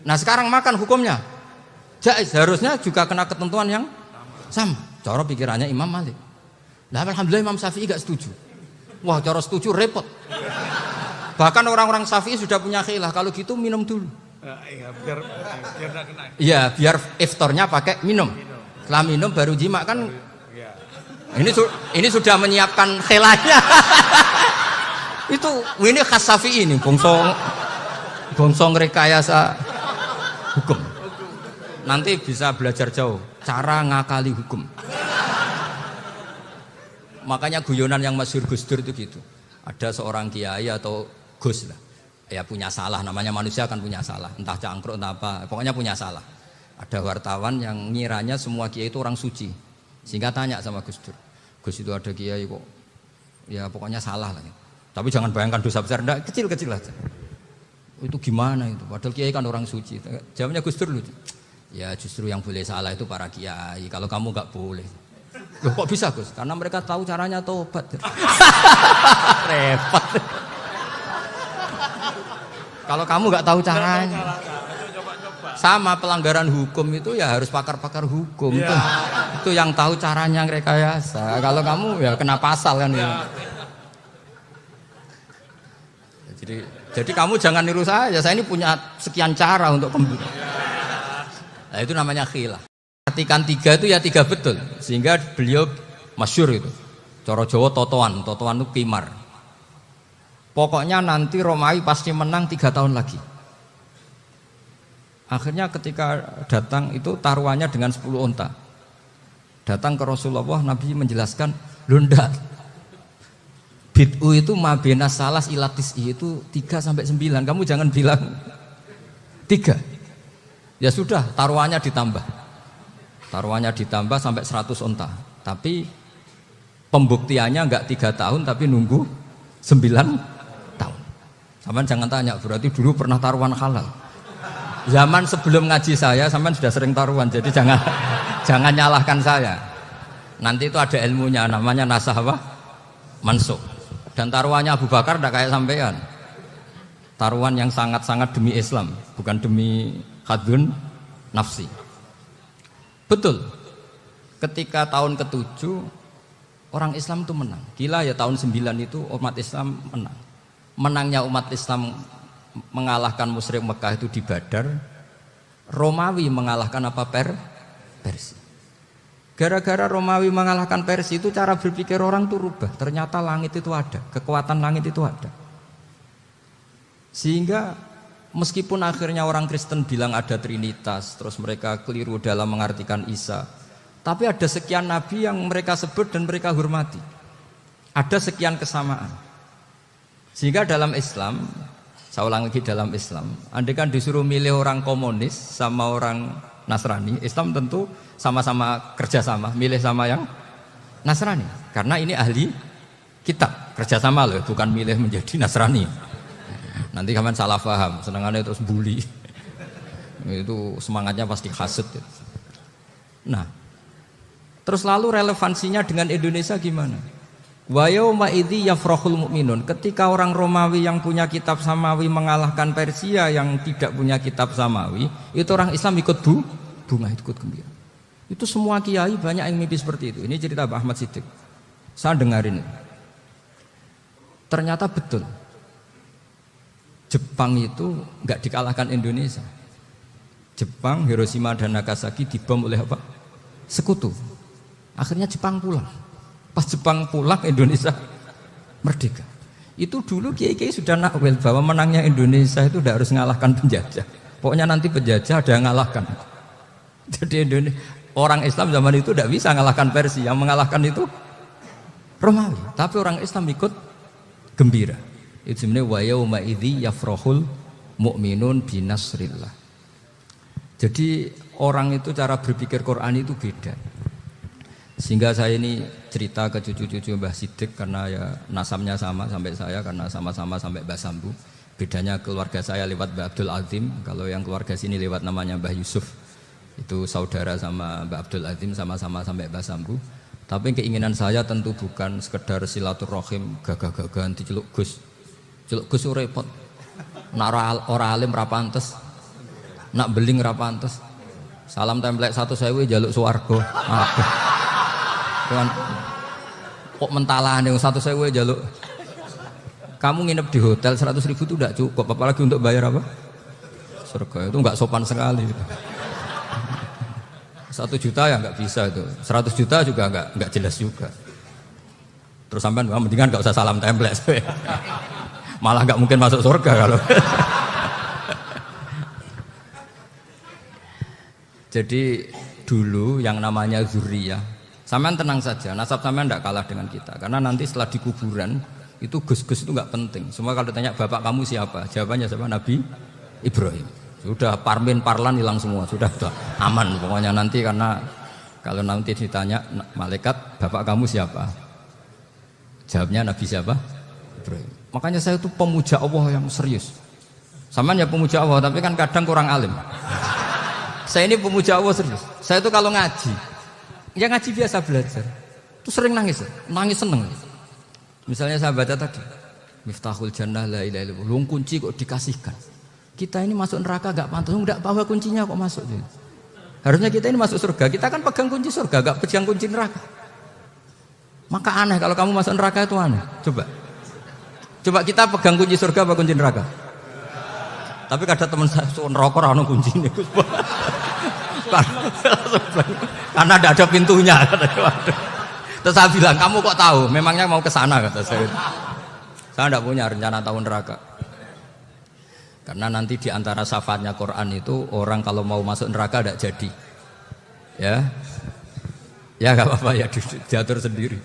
Nah, sekarang makan hukumnya jaiz, harusnya juga kena ketentuan yang sama. Cara pikirannya Imam Malik. Nah, alhamdulillah Imam Syafi'i enggak setuju. Wah, cara setuju repot. Bahkan orang-orang Syafi'i sudah punya khilaf, kalau gitu minum dulu. Biar enggak kena. Iya, biar iftarnya pakai minum. Setelah minum baru jima kan. Ini sudah menyiapkan khilafnya. Ini khas Syafi'i ini, bongso rekayasa hukum. Nanti bisa belajar jauh cara ngakali hukum. Makanya guyonan yang masyhur Gus Dur itu gitu. Ada seorang kiai atau Gus lah, ya punya salah, namanya manusia kan punya salah, entah cangkruk entah apa, pokoknya punya salah. Ada wartawan yang ngiranya semua kiai itu orang suci, sehingga tanya sama Gus Dur, Gus itu ada kiai kok, ya pokoknya salah lah. Tapi jangan bayangkan dosa besar, enggak, kecil-kecil aja. Itu gimana itu? Padahal kiai kan orang suci. Jawabnya Gus Dur lucu. Ya justru yang boleh salah itu para kiai. Kalau kamu nggak boleh. Loh kok bisa Gus? Karena mereka tahu caranya tobat. Repot. Kalau kamu nggak tahu caranya. Sama pelanggaran hukum itu ya harus pakar-pakar hukum. Ya. Itu yang tahu caranya rekayasa. Kalau kamu ya kena pasal kan ya. Jadi kamu jangan niru saya ini punya sekian cara untuk kembali. Nah itu namanya khilaf. Artikan 3 itu ya 3 betul. Sehingga beliau masyhur itu. Cara Jawa totoan itu kimar. Pokoknya nanti Romawi pasti menang 3 tahun lagi. Akhirnya ketika datang itu taruhannya dengan 10 onta. Datang ke Rasulullah, Nabi menjelaskan, "Lho ndak. Bid'u itu mabena salas ilatis itu 3 sampai 9. Kamu jangan bilang 3. Ya sudah, taruhannya ditambah. Taruhannya ditambah sampai 100 onta. Tapi pembuktiannya enggak 3 tahun tapi nunggu 9 tahun. Sampean jangan tanya, berarti dulu pernah taruhan halal. Zaman sebelum ngaji saya, sampean sudah sering taruhan, jadi jangan nyalahkan saya. Nanti itu ada ilmunya, namanya nasah apa? Mansukh. Dan taruhannya Abu Bakar tidak kayak sampean. Taruhan yang sangat-sangat demi Islam, bukan demi hadun nafsi. Betul. Ketika tahun ke-7 orang Islam itu menang. Gila ya, tahun 9 itu umat Islam menang. Menangnya umat Islam mengalahkan musyrik Mekah itu di Badar. Romawi mengalahkan apa? Persia. Gara-gara Romawi mengalahkan Persia itu cara berpikir orang tuh rubah. Ternyata langit itu ada, kekuatan langit itu ada. Sehingga meskipun akhirnya orang Kristen bilang ada Trinitas, terus mereka keliru dalam mengartikan Isa, tapi ada sekian nabi yang mereka sebut dan mereka hormati. Ada sekian kesamaan. Sehingga dalam Islam, saya ulang lagi, dalam Islam, andai kan disuruh milih orang komunis sama orang Nasrani, Islam tentu sama-sama kerjasama, milih sama yang Nasrani, karena ini ahli kitab, kerjasama loh, bukan milih menjadi Nasrani. Nanti kalian salah paham, senangannya terus bully, itu semangatnya pasti hasut. Nah, terus lalu relevansinya dengan Indonesia gimana? Wa yauma idzi yafrahul mu'minun. Ketika orang Romawi yang punya kitab samawi mengalahkan Persia yang tidak punya kitab samawi, itu orang Islam ikut bunga, ikut gembira. Itu semua kiai banyak yang mimpi seperti itu. Ini cerita Pak Ahmad Siddiq. Saya dengarin itu. Ternyata betul. Jepang itu enggak dikalahkan Indonesia. Jepang, Hiroshima dan Nagasaki dibom oleh apa? Sekutu. Akhirnya Jepang pulang. Pas Jepang pulang, Indonesia merdeka. Itu dulu kiai-kiai sudah nakwil bahwa menangnya Indonesia itu tidak harus mengalahkan penjajah. Pokoknya nanti penjajah ada yang mengalahkan. Jadi orang Islam zaman itu tidak bisa mengalahkan Persia. Yang mengalahkan itu Romawi. Tapi orang Islam ikut gembira. Itu sebenarnya wa yauma idzi yafrahul mu'minun binasrillah. Jadi orang itu cara berpikir Quran itu beda. Sehingga saya ini cerita ke cucu-cucu Mbah Siddiq karena ya nasabnya sama sampai saya, karena sama-sama sampai Mbah Sambu. Bedanya keluarga saya lewat Mbah Abdul Azim, kalau yang keluarga sini lewat namanya Mbah Yusuf. Itu saudara sama Mbah Abdul Azim, sama-sama sampai Mbah Sambu. Tapi keinginan saya tentu bukan sekedar silaturahim gagah-gagahan diceluk Gus. Celuk Gus repot. Nak ora alim ra pantes. Nak beling ra pantes. Salam templek 1.000 jaluk swarga. Kan kok mentalan yang 1.000 jaluk. Kamu nginep di hotel 100.000 itu tidak cukup, apalagi untuk bayar apa? Surga. Itu enggak sopan sekali. 1 juta ya enggak bisa itu. 100 juta juga enggak jelas juga. Terus sampean mendingan enggak usah salam template. Malah enggak mungkin masuk surga kalau. Jadi dulu yang namanya zuriyah, sampean tenang saja, nasab sampean tidak kalah dengan kita. Karena nanti setelah di kuburan itu gus-gus itu nggak penting. Semua kalau ditanya bapak kamu siapa, jawabannya siapa? Nabi Ibrahim. Sudah parmin parlan hilang semua, sudah aman pokoknya nanti. Karena kalau nanti ditanya malaikat bapak kamu siapa, jawabnya Nabi siapa? Ibrahim. Makanya saya itu pemuja Allah yang serius. Sampean ya pemuja Allah, tapi kan kadang kurang alim. Saya ini pemuja Allah serius. Saya itu kalau ngaji, ya ngaji biasa belajar, itu sering nangis seneng. Misalnya saya baca tadi, Miftahul Jannah la ilaha illallah, lung kunci kok dikasihkan. Kita ini masuk neraka gak pantas, enggak bawa kuncinya kok masuk. Harusnya kita ini masuk surga, kita kan pegang kunci surga, gak pegang kunci neraka. Maka aneh kalau kamu masuk neraka itu aneh. Coba kita pegang kunci surga apa kunci neraka? Tapi kadang teman saya neraka ora ono kuncine. Karena tidak ada pintunya. Terus saya bilang, kamu kok tahu? Memangnya mau ke sana, kata saya. Saya tidak punya rencana tahu neraka. Karena nanti di antara syafaatnya Quran itu orang kalau mau masuk neraka tidak jadi. Ya. Ya enggak apa-apa ya diatur sendiri.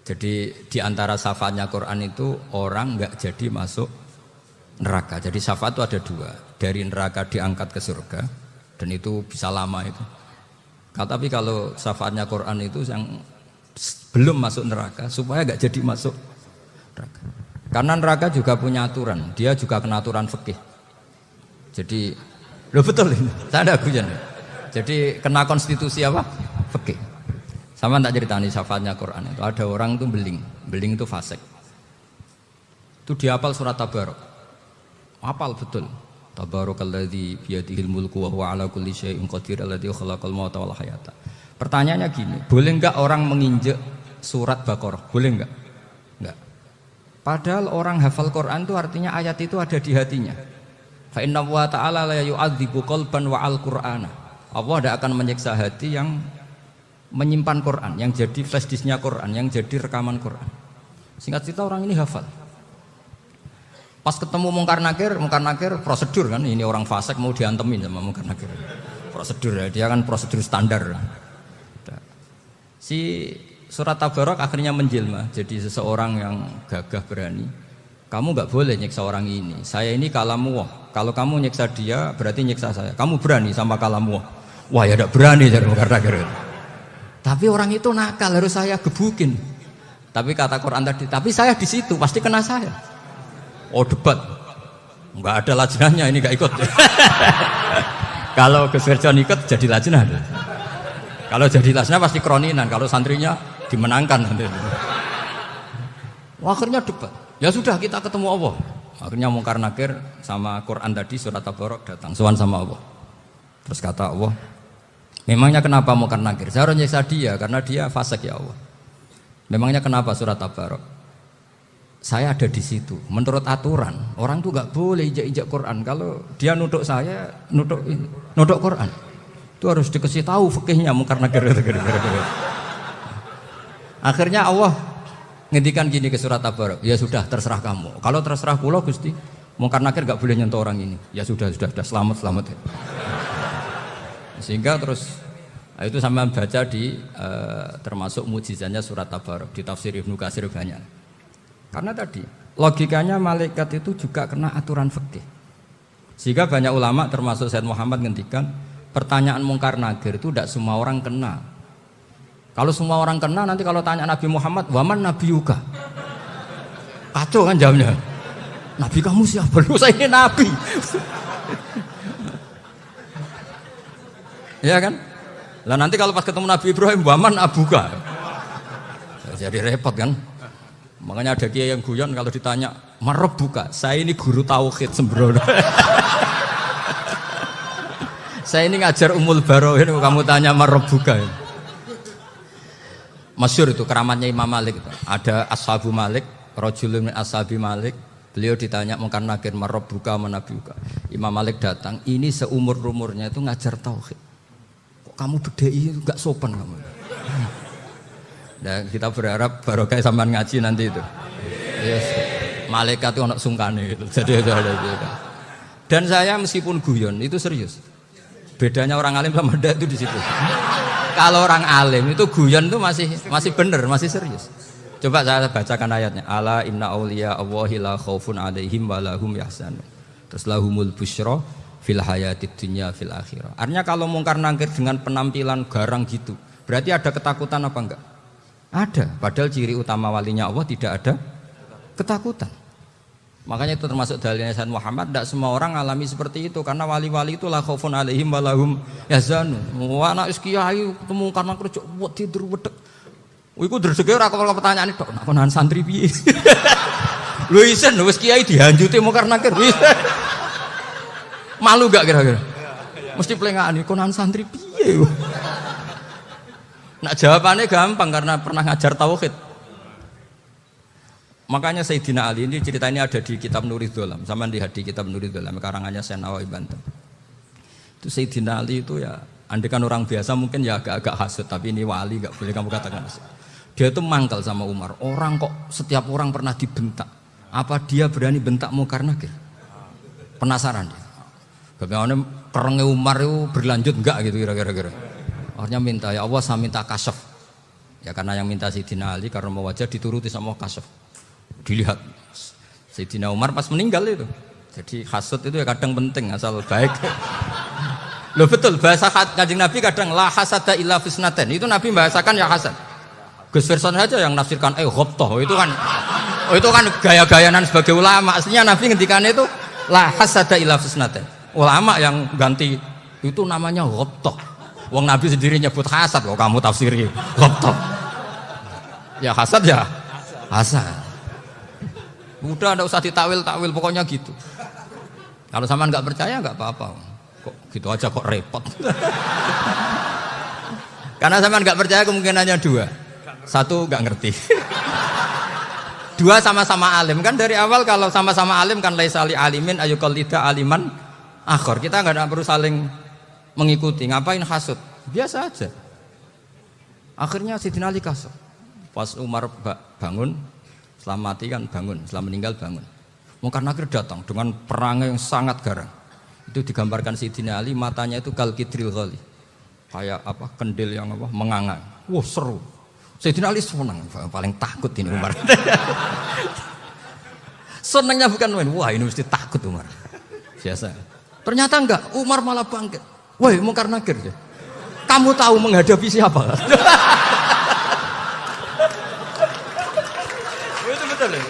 Jadi di antara syafaatnya Quran itu orang enggak jadi masuk neraka. Jadi syafaat itu ada dua. Dari neraka diangkat ke surga dan itu bisa lama itu. Tapi kalau syafaatnya Quran itu yang belum masuk neraka supaya enggak jadi masuk neraka. Karena neraka juga punya aturan, dia juga kena aturan fikih. Jadi, lo betul ini, saya ada guyon. Jadi kena konstitusi apa? Fikih. Sama tak ceritani syafaatnya Quran itu. Ada orang itu beling itu fasik. Itu dihafal surat Tabarok. Hafal betul. Tabarakalladzi biyadihil mulku wa huwa ala kulli syai'in qadir alladzi khalaqal mauta wal hayata. Pertanyaannya gini, boleh enggak orang menginjek surat Baqarah? Boleh enggak? Enggak. Padahal orang hafal Quran itu artinya ayat itu ada di hatinya. Fa inna wa ta'ala la yu'adzibu qalban wa al-Qur'ana. Allah tidak akan menyiksa hati yang menyimpan Quran, yang jadi flash disknya Quran, yang jadi rekaman Quran. Singkat cerita orang ini hafal. Pas ketemu Mungkar Nakir prosedur kan, ini orang fasik mau diantemin sama Mungkar Nakir. Prosedur ya, dia kan prosedur standar. Si surat Tabarok akhirnya menjelma jadi seseorang yang gagah berani. Kamu nggak boleh nyiksa orang ini. Saya ini kalamullah. Kalau kamu nyiksa dia berarti nyiksa saya. Kamu berani sama kalamullah. Wah ya tidak berani jadi Mungkar Nakir. Tapi orang itu nakal, harus saya gebukin. Tapi kata Quran tadi, tapi saya di situ pasti kena saya. Oh debat, nggak ada lajnahnya ini nggak ikut. Kalau Gus Wirjon ikut jadi lajnah. Kalau jadi lajnah pasti kroninan. Kalau santrinya dimenangkan nanti. Akhirnya debat. Ya sudah kita ketemu Allah. Akhirnya Mungkar Nakir sama Quran tadi surat Tabarok datang sowan sama Allah. Terus kata Allah, memangnya kenapa Mungkar Nakir? Saya harus nyiksa dia karena dia fasik ya Allah. Memangnya kenapa surat Tabarok? Saya ada di situ. Menurut aturan orang tuh nggak boleh injak-injak Quran. Kalau dia nutuk saya, nutuk Quran, itu harus dikasih tahu fikihnya Mungkar Nakir. Akhirnya Allah ngendikan gini ke surat Tabarok. Ya sudah terserah kamu. Kalau terserah pulau Gusti, Mungkar Nakir nggak boleh nyentuh orang ini. Ya sudah selamat. Sehingga terus itu sama baca di termasuk mujizatnya surat Tabarok di tafsir Ibnu Katsir banyak. Karena tadi logikanya malaikat itu juga kena aturan fikih. Sehingga banyak ulama termasuk Said Muhammad ngendikan pertanyaan Mungkar Nakir itu tidak semua orang kena. Kalau semua orang kena nanti kalau tanya Nabi Muhammad, waman nabiyuka? Kacau kan jawabnya. Nabi kamu siapa? Lu saya ini nabi. Ya kan? Lah nanti kalau pas ketemu Nabi Ibrahim, waman abuka? Jadi repot kan? Makanya ada kiai yang guyon kalau ditanya marebuka, saya ini guru tauhid sembrono. Saya ini ngajar Ummul Baroin, kamu tanya marebuka. Masyhur itu keramatnya Imam Malik itu. Ada Ashabu Malik, rajulun min ashabi Malik. Beliau ditanya Mungkar Nakir marebuka manabiuka. Imam Malik datang, ini seumur-umurnya itu ngajar tauhid. Kok kamu bedai enggak sopan kamu? Dan kita berharap barokah sampean ngaji nanti itu. Yes. Malaikat itu anak sungkane itu. Jadi itu ada itu. Dan saya meskipun guyon itu serius. Bedanya orang alim sama ndak itu di situ. Kalau orang alim itu guyon itu masih benar, masih serius. Coba saya bacakan ayatnya. Ala inna auliya Allahi la khaufun alaihim wa lahum yahzanun. Terus lahumul busyra fil hayatid dunya fil akhirah. Artinya kalau Mungkar Nakir dengan penampilan garang gitu, berarti ada ketakutan apa enggak? Ada, padahal ciri utama walinya Allah tidak ada ketakutan. Makanya itu termasuk dalilnya Sayyid Muhammad, tidak semua orang alami seperti itu karena wali-wali itu la khaufun alaihim wa lahum yahzanun. Wah anak kiai ketemu karena kerja tidur wedek. Iku dreseke ora kok pertanyaan tok, nek konan santri piye? Lho isen wis kiai dihanjuti Mungkar Nakir. Malu gak kira-kira? Mesti plengaan konan santri piye? Nah jawabannya gampang karena pernah ngajar tauhid. Makanya Sayyidina Ali ini cerita ini ada di kitab Nurul Dholam. Sama di kitab Nurul Dholam karangannya Syekh Nawawi Banten. Itu Sayyidina Ali itu ya, andekan orang biasa mungkin ya agak-agak hasut, tapi ini wali gak boleh kamu katakan hasut. Dia itu mangkal sama Umar. Orang kok setiap orang pernah dibentak. Apa dia berani bentak Mungkar Nakir? Penasaran dia. Bagaimana kerengnya Umar itu berlanjut enggak gitu kira-kira. Akhirnya minta, ya Allah saya minta kasyaf. Ya karena yang minta Sayyidina Ali karena mau wajah dituruti sama kasyaf. Dilihat Sayyidina Umar pas meninggal itu. Jadi hasud itu ya kadang penting asal baik. Loh betul bahasa Kanjeng Nabi kadang la hasada illa fisnaten. Itu Nabi bahasakan ya hasad. Gus Verson saja yang nafsirkan ghobtoh itu kan gaya-gayanan sebagai ulama. Aslinya Nabi ngendikannya itu la hasada illa fisnaten. Ulama yang ganti itu namanya ghobtoh. Wong Nabi sendiri nyebut hasad kok kamu tafsiri ghobtoh. Ya hasad ya hasad. Udah enggak usah ditakwil-takwil pokoknya gitu. Kalau sampean enggak percaya enggak apa-apa. Kok gitu aja kok repot. Karena sampean enggak percaya kemungkinannya dua. Satu enggak ngerti. Dua sama-sama alim kan dari awal kalau sama-sama alim kan laisali alimin ayuqallida aliman akhir. Kita enggak perlu saling mengikuti. Ngapain hasud? Biasa aja. Akhirnya Sayyidina Ali kasih. Pas Umar bangun, setelah mati kan bangun, setelah meninggal bangun. Mungkar Nakir datang dengan perangai yang sangat garang. Itu digambarkan Sayyidina Ali matanya itu kal kidril ghali. Kayak apa? Kendil yang apa? Mengangang. Wah, seru. Sayyidina Ali senang, paling takut ini Umar. Senangnya bukan main. Wah, ini mesti takut Umar. Biasa. Ternyata enggak, Umar malah bangkit. Woi, Mungkar Nakir ya. Kamu tahu menghadapi siapa? Itu betul ya.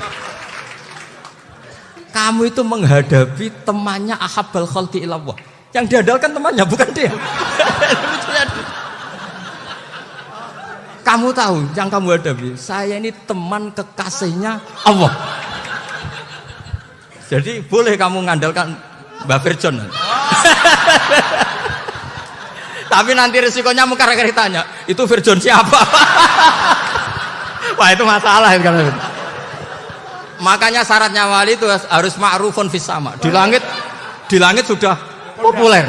Kamu itu menghadapi temannya ahabbal khalqi ilallah. Yang diandalkan temannya bukan dia. Kamu tahu yang kamu hadapi. Saya ini teman kekasihnya Allah. Jadi boleh kamu mengandalkan Mbak Firjon. Tapi nanti resikonya Mungkar Nakir tanya, itu Firjon siapa? Wah itu masalah kan. Makanya syaratnya wali itu harus ma'rufun fis sama. Di langit sudah populer.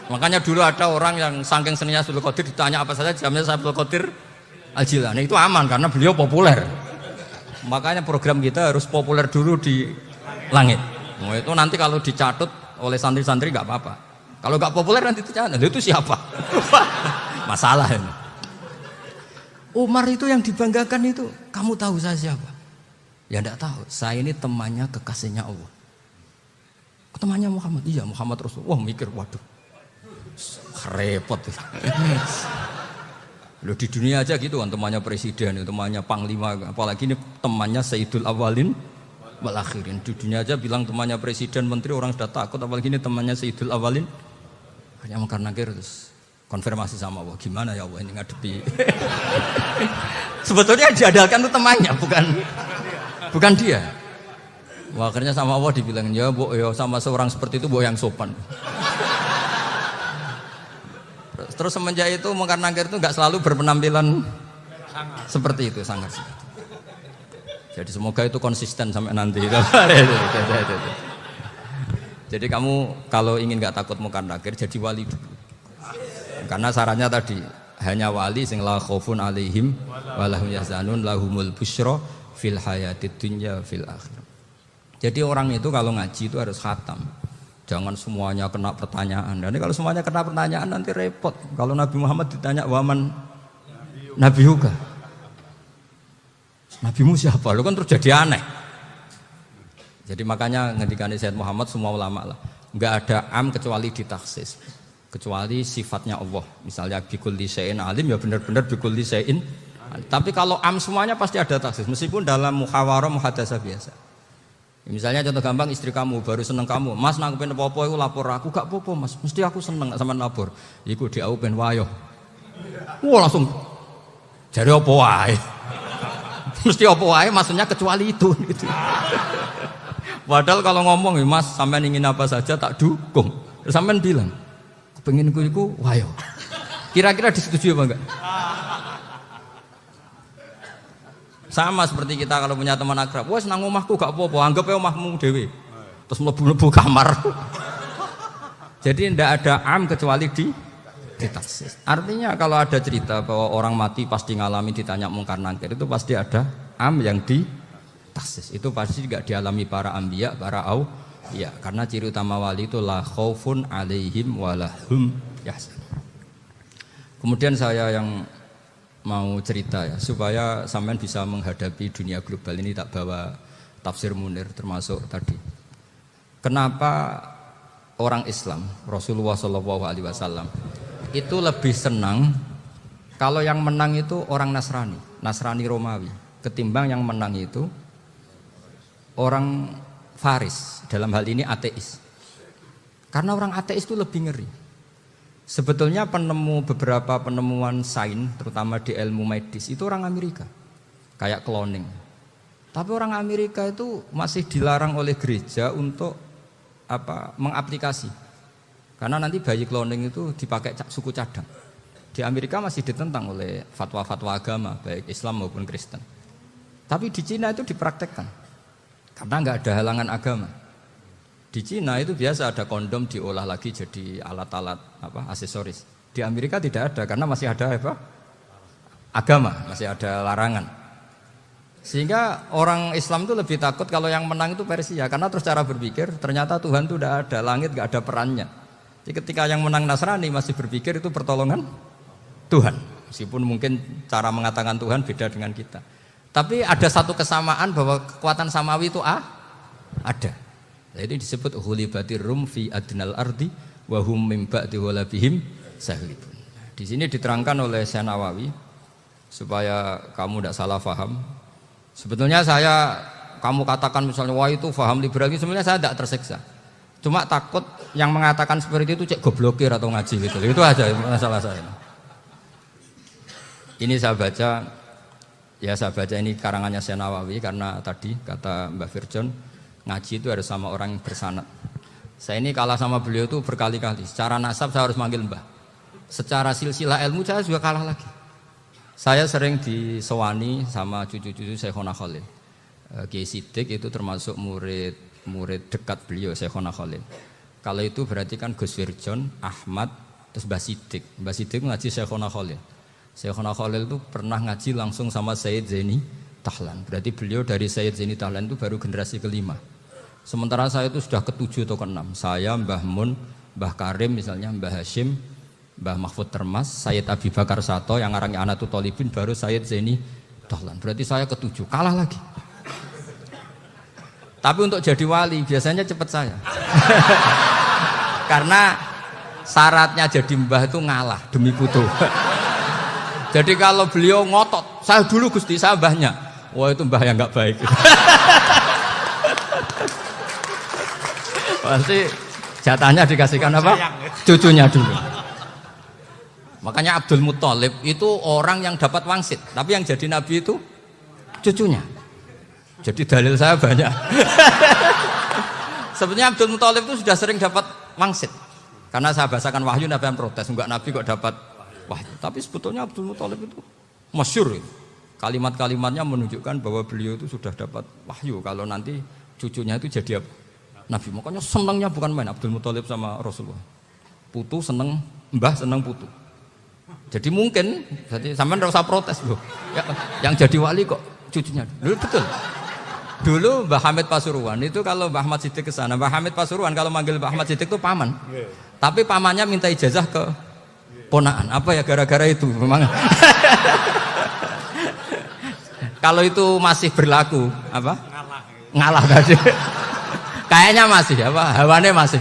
Makanya dulu ada orang yang saking seninya Abdul Qadir ditanya apa saja jamnya Abdul Qadir Al-Jilani itu aman karena beliau populer. Makanya program kita harus populer dulu di langit. Nah, itu nanti kalau dicatut oleh santri-santri nggak apa-apa. Kalau nggak populer nanti dicatat, itu siapa? Masalah ini. Umar itu yang dibanggakan itu, kamu tahu saya siapa? Ya enggak tahu, saya ini temannya kekasihnya Allah. Temannya Muhammad, iya Muhammad Rasulullah. Wah mikir, waduh, repot. Loh di dunia aja gitu kan, temannya presiden, temannya panglima, apalagi ini temannya Sayyidul Awalin wal Akhirin. Di dunia aja bilang temannya presiden, menteri, orang sudah takut, apalagi ini temannya Sayyidul Awalin. Hanya Mungkar Nakir terus konfirmasi sama Allah, gimana ya Allah ini ngadepi. Sebetulnya diandalkan itu temannya, bukan dia. Wah, akhirnya sama Allah dibilang, ya bu, ya sama seorang seperti itu bu yang sopan. Terus semenjak itu Mungkar Nakir itu nggak selalu berpenampilan seperti itu, sangat. Jadi semoga itu konsisten sampai nanti. Jadi kamu kalau ingin nggak takut Mungkar Nakir jadi wali dulu. Karena sarannya tadi hanya wali sing la khaufun alaihim walahum yahzanun lahumul busyra fil hayatid dunya fil akhirah. Jadi orang itu kalau ngaji itu harus khatam. Jangan semuanya kena pertanyaan. Dan kalau semuanya kena pertanyaan nanti repot. Kalau Nabi Muhammad ditanya waman nabiyuka. Nabimu siapa? Lu kan terus jadi aneh. Jadi makanya ngendikane Sayyid Muhammad semua ulama lah, enggak ada am kecuali ditaksis. Kecuali sifatnya Allah. Misalnya bikulli syai'in alim ya benar-benar bikulli syai'in. Tapi kalau am semuanya pasti ada taksis meskipun dalam muhawarah muhadasah biasa. Ya, misalnya contoh gampang istri kamu baru seneng kamu, Mas nak pengen apa-apa iku lapor aku, gak apa-apa Mas. Mesti aku seneng gak sampean lapor. Iku di aku ben wayo. Wah langsung jare apa wae. Mesti apa wae maksudnya kecuali itu gitu. Padahal kalau ngomong, Mas, sampean ingin apa saja tak dukung. Terus sampean bilang, kepenginku iku wayo. Kira-kira disetujui apa enggak? Sama seperti kita kalau punya teman akrab, wes nang omahku gak apa-apa, anggap ae omahmu dhewe. Terus mlebu-mlebu kamar. Jadi tidak ada am kecuali ditaksis. Artinya kalau ada cerita bahwa orang mati pasti ngalami ditanya Mungkar Nakir, itu pasti ada am yang di taksis. Itu pasti juga dialami para anbiya, para Iya, karena ciri utama wali itu la khaufun alaihim walahum yahzanun. Kemudian saya yang mau cerita ya, supaya sampean bisa menghadapi dunia global ini, tak bawa tafsir Munir termasuk tadi. Kenapa orang Islam, Rasulullah SAW itu lebih senang kalau yang menang itu orang Nasrani Romawi, ketimbang yang menang itu orang Faris, dalam hal ini ateis. Karena orang ateis itu lebih ngeri. Sebetulnya beberapa penemuan sains, terutama di ilmu medis, itu orang Amerika, kayak cloning. Tapi orang Amerika itu masih dilarang oleh gereja untuk mengaplikasi. Karena nanti bayi cloning itu dipakai suku cadang. Di Amerika masih ditentang oleh fatwa-fatwa agama, baik Islam maupun Kristen. Tapi di Cina itu dipraktekkan. Karena nggak ada halangan agama. Di Cina itu biasa ada kondom diolah lagi jadi alat-alat aksesoris. Di Amerika tidak ada karena masih ada agama, masih ada larangan. Sehingga orang Islam itu lebih takut kalau yang menang itu Persia, karena terus cara berpikir ternyata Tuhan itu tidak ada, langit nggak ada perannya. Jadi ketika yang menang Nasrani masih berpikir itu pertolongan Tuhan, meskipun mungkin cara mengatakan Tuhan beda dengan kita. Tapi ada satu kesamaan bahwa kekuatan samawi itu ada. Nah, itu disebut hulibatir rum fi adnal ardi wa hum mim ba'di ghalabihim sahlibun. Di sini diterangkan oleh Syekh Nawawi supaya kamu tidak salah paham. Sebetulnya kamu katakan misalnya wah itu paham liberalisme, sebenarnya saya tidak tersiksa. Cuma takut yang mengatakan seperti itu cek goblokir atau ngaji gitu. Itu aja masalah saya. Ini saya baca. Ya saya baca ini karangannya Syekh Nawawi karena tadi kata Mbah Firjon ngaji itu harus sama orang yang bersanad. Saya ini kalah sama beliau itu berkali-kali. Secara nasab saya harus manggil Mbah. Secara silsilah ilmu saya juga kalah lagi. Saya sering disewani sama cucu-cucu Syekhona Khalil. Kiai Siddiq itu termasuk murid dekat beliau Syekhona Khalil. Kalau itu berarti kan Gus Firjon, Ahmad, terus Mbah Siddiq. Mbah Siddiq ngaji Syekhona Khalil. Syekhona Khalil itu pernah ngaji langsung sama Sayyid Zaini Tahlan. Berarti beliau dari Sayyid Zaini Tahlan itu baru generasi kelima. Sementara saya itu sudah ke-7 atau ke-6. Saya, Mbah Mun, Mbah Karim misalnya, Mbah Hashim, Mbah Mahfud Termas, Sayyid Abi Bakar Sato yang arangnya Anatul Tolibin, baru Sayyid Zaini Tahlan. Berarti saya ke-7, kalah lagi. Tapi untuk jadi wali biasanya cepat saya. Karena syaratnya jadi mbah itu ngalah demi putu. Jadi kalau beliau ngotot, saya dulu Gusti, saya mbahnya. Wah itu mbah yang nggak baik. Pasti jatahnya dikasihkan apa? Cucunya dulu. Makanya Abdul Muthalib itu orang yang dapat wangsit, tapi yang jadi nabi itu cucunya. Jadi dalil saya banyak. Sebenarnya Abdul Muthalib itu sudah sering dapat wangsit. Karena saya bahasakan wahyu, nabi yang protes, enggak nabi kok dapat wahyu. Tapi sebetulnya Abdul Muthalib itu masyhur. Kalimat-kalimatnya menunjukkan bahwa beliau itu sudah dapat wahyu kalau nanti cucunya itu jadi nabi. Makanya senangnya bukan main Abdul Muthalib sama Rasulullah. Putu seneng, mbah seneng putu. Jadi mungkin, jadi sampean enggak usah protes loh. Ya, yang jadi wali kok cucunya. Dulu betul. Dulu Mbah Hamid Pasuruan itu kalau Mbah Ahmad Siddiq ke sana, Mbah Hamid Pasuruan kalau manggil Mbah Ahmad Siddiq itu paman. Tapi pamannya minta ijazah ke ponaan. Apa ya gara-gara itu memang. Kalau itu masih berlaku apa? Ngalah tadi. Kayaknya masih apa? Hawane masih.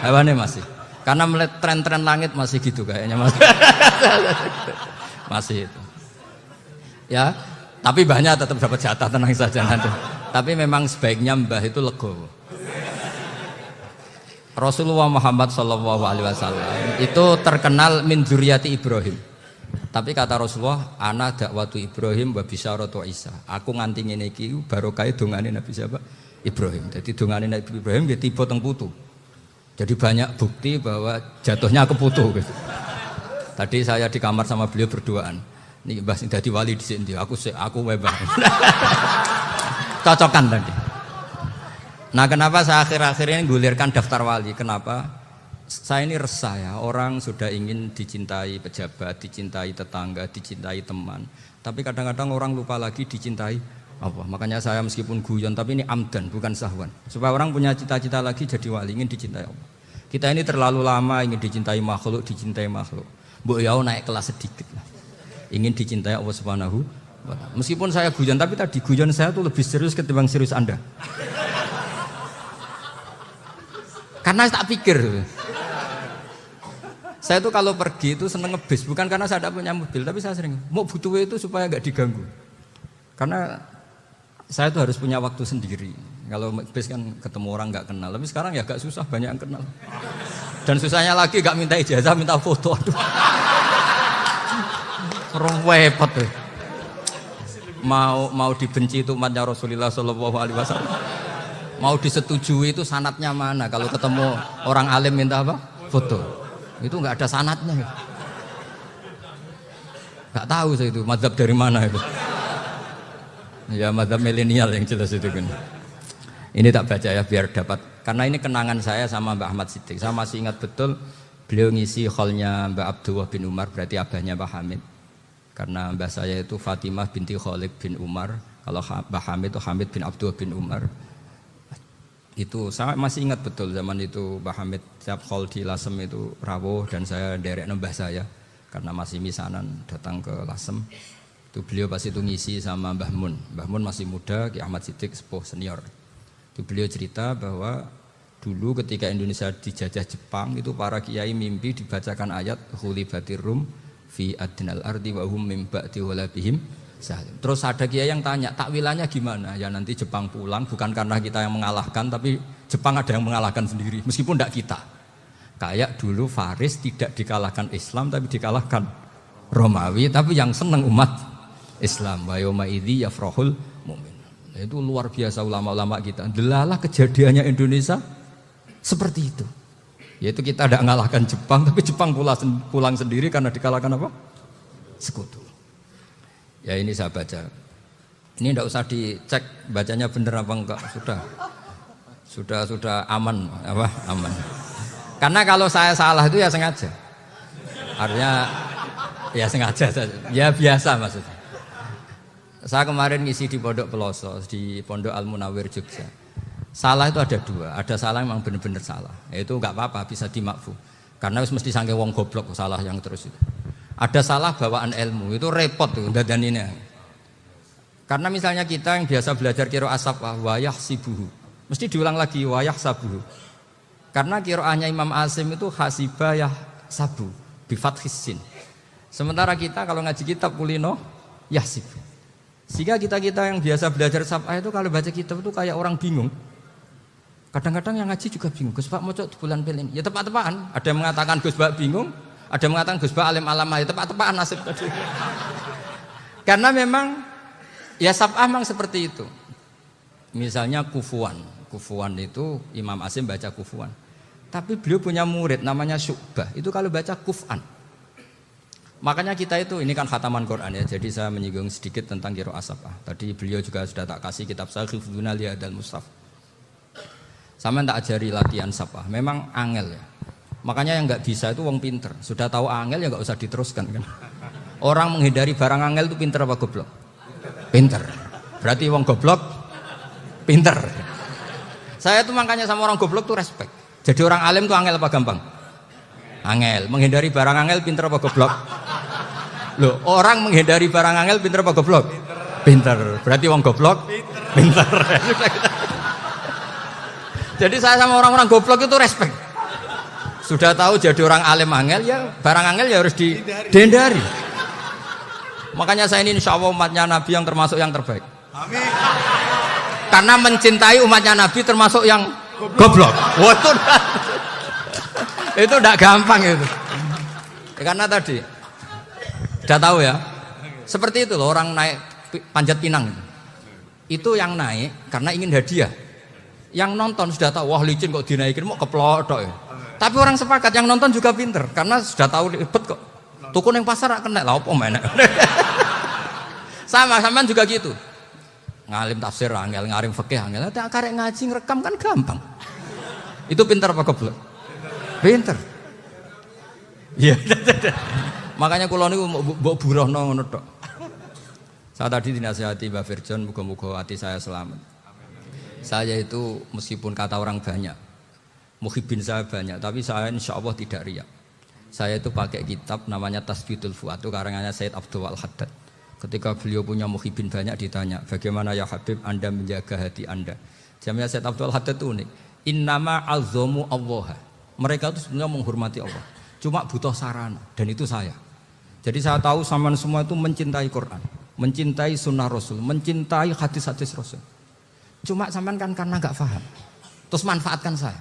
Hawane masih. Karena melihat tren-tren langit masih gitu kayaknya masih. Masih itu. Ya, tapi banyak tetap dapat jatah, tenang saja nanti. Tapi memang sebaiknya mbah itu legowo. Rasulullah Muhammad SAW itu terkenal min dzurriyyati Ibrahim. Tapi kata Rasulullah, ana dakwatu Ibrahim wa bisyaratu Isa. Aku nganti ngene iki barokah dongane Nabi siapa? Ibrahim. Jadi dongane Nabi Ibrahim nggih tiba teng putu. Jadi banyak bukti bahwa jatuhnya ke putu gitu. Tadi saya di kamar sama beliau berduaan. Nih Mbah sing dadi wali di sini. Aku Mbah. Cocokan tadi. Nah, kenapa saya akhir-akhir ini gulirkan daftar wali? Kenapa? Saya ini resah ya, orang sudah ingin dicintai pejabat, dicintai tetangga, dicintai teman. Tapi kadang-kadang orang lupa lagi dicintai Apa? Makanya saya meskipun guyon tapi ini amdan bukan sahwan. Supaya orang punya cita-cita lagi jadi wali, ingin dicintai Allah. Kita ini terlalu lama ingin dicintai makhluk. Mbok ya naik kelas sedikit lah. Ingin dicintai Allah Subhanahu wa Ta'ala. Meskipun saya guyon tapi tadi guyon saya tuh lebih serius ketimbang serius Anda. Karena tak pikir. Saya tuh kalau pergi itu seneng ngebis, bukan karena saya tidak punya mobil, tapi saya sering mau butuh itu supaya nggak diganggu. Karena saya tuh harus punya waktu sendiri. Kalau bis kan ketemu orang nggak kenal, tapi sekarang ya agak susah, banyak yang kenal. Dan susahnya lagi nggak minta ijazah, minta foto. Aduh, repot tuh. Mau dibenci itu umatnya Rasulullah Shallallahu Alaihi Wasallam. Mau disetujui itu sanatnya mana? Kalau ketemu orang alim minta apa? Foto. Itu nggak ada sanatnya. Nggak tahu saya itu mazhab dari mana itu. Ya mazhab milenial yang jelas itu kan. Ini tak baca ya biar dapat. Karena ini kenangan saya sama Mbak Ahmad Siddiq. Saya masih ingat betul beliau ngisi hallnya Mbak Abdullah bin Umar, berarti abahnya Mbak Hamid. Karena mbah saya itu Fatimah binti Khalid bin Umar. Kalau Mbak Hamid itu Hamid bin Abdullah bin Umar. Itu saya masih ingat betul zaman itu Mbah Hamid setiap hall di Lasem itu rawuh dan saya derek nembah saya karena masih misanan datang ke Lasem. Itu beliau pas itu ngisi sama Mbah Mun. Mbah Mun masih muda, Ki Ahmad Siddiq sepuh senior. Itu beliau cerita bahwa dulu ketika Indonesia dijajah Jepang itu para kiai mimpi dibacakan ayat Ghulibatir Rum fi adnal ardi wa hum min ba'di ghalabihim. Terus ada kiai yang tanya, takwilannya gimana? Ya nanti Jepang pulang bukan karena kita yang mengalahkan, tapi Jepang ada yang mengalahkan sendiri, meskipun tidak kita. Kayak dulu Faris tidak dikalahkan Islam, tapi dikalahkan Romawi, tapi yang senang umat Islam. Wa yauma idzi yafrahul mu'min. Itu luar biasa ulama-ulama kita. Delalah kejadiannya Indonesia seperti itu. Yaitu kita tidak mengalahkan Jepang, tapi Jepang pulang sendiri karena dikalahkan apa? Sekutu. Ya ini saya baca. Ini tidak usah dicek bacanya benar apa enggak. Sudah aman apa? Aman. Karena kalau saya salah itu ya sengaja. Artinya ya sengaja saja. Ya biasa maksudnya. Saya kemarin ngisi di Pondok Peloso, di Pondok Al Munawir Jogja. Salah itu ada dua. Ada salah yang memang benar-benar salah. Itu enggak apa-apa, bisa dimakfu. Karena mesti sangke wong goblok salah yang terus itu. Ada salah bawaan ilmu, itu repot tuh dadaninnya. Karena misalnya kita yang biasa belajar qiraah safah wayah sibuhu, mesti diulang lagi wayah sabuhu. Karena qiraahnya Imam Asim itu hasibah yah sabu bi fathis sin. Sementara kita kalau ngaji kitab kulino yahsibu. Sehingga kita yang biasa belajar safah itu kalau baca kitab itu kayak orang bingung. Kadang-kadang yang ngaji juga bingung. Gus Pak mau di bulan pelin. Ya tepat-tepatan. Ada yang mengatakan Gus Pak bingung. Ada yang mengatakan Gus Ba alim alamah, ya tepat-tepatan nasib tadi. Karena memang ya sab'ah memang seperti itu. Misalnya kufuan itu Imam Asim baca kufuan. Tapi beliau punya murid namanya Syu'bah. Itu kalau baca kuf'an. Makanya kita itu ini kan khataman Quran ya. Jadi saya menyinggung sedikit tentang qiraah sab'ah. Tadi beliau juga sudah tak kasih kitab saya Hifdzuna Liyadal Mushaf. Sama tak ajari latihan sab'ah. Memang angel ya. Makanya yang nggak bisa itu wong pinter. Sudah tahu angel ya nggak usah diteruskan kan. Orang menghindari barang angel itu pinter apa goblok? Pinter. Berarti wong goblok pinter. Saya tuh makanya sama orang goblok tuh respect. Jadi orang alim tuh angel apa gampang? Angel. Menghindari barang angel pinter apa goblok? Loh, orang menghindari barang angel pinter apa goblok? Pinter. Berarti wong goblok pinter. Jadi saya sama orang-orang goblok itu respect. Sudah tahu jadi orang alim angel ya barang angel ya harus dihindari. Makanya saya ini insya Allah umatnya Nabi yang termasuk yang terbaik. Amin. Karena mencintai umatnya Nabi termasuk yang goblok. Wah, itu tidak gampang itu. Karena tadi sudah tahu ya. Seperti itu loh orang naik Panjat Pinang itu yang naik karena ingin hadiah. Yang nonton sudah tahu wah licin kok dinaikin mau keplodok ya. Tapi orang sepakat yang nonton juga pinter karena sudah tahu ribet kok. Tuku neng pasar kena lah opo mana. Sama juga gitu. Ngalim tafsir angel, ngalim fikih angel. Tapi karek ngaji ngerekam kan gampang. Itu pinter apa goblok? Pinter. Iya. Makanya kula niku mbok burohno ngono tok. Saya tadi dinasihati Mbak Firjon, moga-moga hati saya selamat. Saya itu meskipun kata orang banyak, muhibin saya banyak, tapi saya insya Allah tidak riak. Saya itu pakai kitab namanya Tasbidul Fuad, itu karangannya Said Abdul Al-Haddad. Ketika beliau punya muhibin banyak ditanya, bagaimana ya Habib Anda menjaga hati Anda? Jamnya Said Abdul Al-Haddad itu unik. Innama azzamu Allah. Mereka itu sebenarnya menghormati Allah. Cuma butuh sarana, dan itu saya. Jadi saya tahu sampean semua itu mencintai Quran, mencintai sunnah Rasul, mencintai hadis-hadis Rasul. Cuma sampean kan karena nggak paham, terus manfaatkan saya.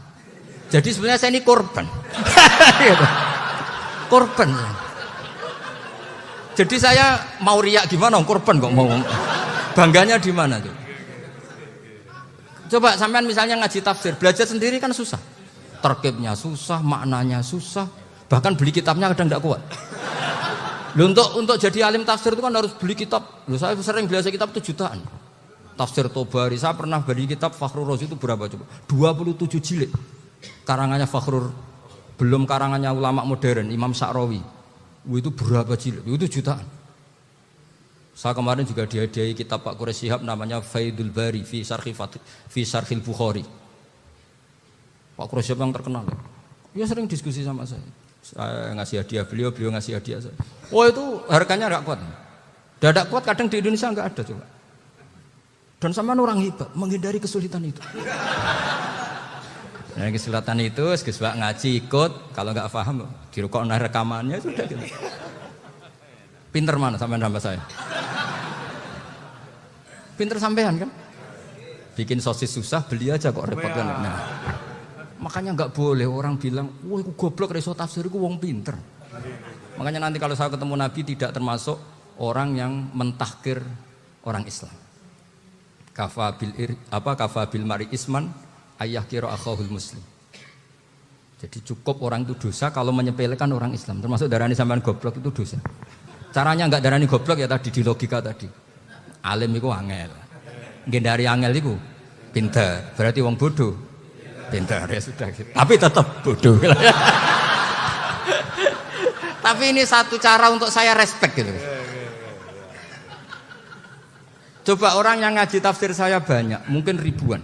Jadi sebenarnya saya ini korban, korban. Jadi saya mau riak gimana? Korban kok mau bangganya di mana tuh? Coba sampean misalnya ngaji tafsir, belajar sendiri kan susah, terkibnya susah, maknanya susah, bahkan beli kitabnya kadang tidak kuat. Loh, untuk jadi alim tafsir itu kan harus beli kitab. Loh, saya sering belajar kitab itu jutaan. Tafsir Tobari, saya pernah beli kitab Fakhrur Razi itu berapa coba? 27 jilid. Karangannya Fakhrur, belum karangannya ulama modern, Imam Sa'rawi. Itu berapa jilid? Itu jutaan. Saya kemarin juga dihadiahi kitab Pak Quraish Shihab namanya Faidul Bari fi Syarhil Bukhari. Pak Quraish Shihab yang terkenal. Dia sering diskusi sama saya. Saya ngasih hadiah beliau ngasih hadiah saya. Oh itu harganya enggak kuat. Dadak kuat kadang di Indonesia enggak ada coba. Dan sama orang hebat menghindari kesulitan itu. Nah, kesulitan itu sebab ngaji ikut, kalau enggak paham dirukokno rekamannya sudah gitu. Pinter mana sampean sama saya? Pinter sampean kan? Bikin sosis susah, beli aja kok repot kan. Nah. Makanya nggak boleh orang bilang, wah aku goblok reso tafsir, aku wong pinter. Makanya nanti kalau saya ketemu Nabi tidak termasuk orang yang mentahkir orang Islam. Kafa bil mari isman ayah kira akhahul muslim. Jadi cukup orang itu dosa kalau menyepelekan orang Islam. Termasuk darani sampean goblok itu dosa. Caranya nggak darani goblok ya tadi di logika tadi. Alim itu angel, gendari angel itu pinter. Berarti wong bodoh. Pintar ya sudah gitu. Tapi tetap bodoh. Tapi ini satu cara untuk saya respect gitu. Coba orang yang ngaji tafsir saya banyak, mungkin ribuan.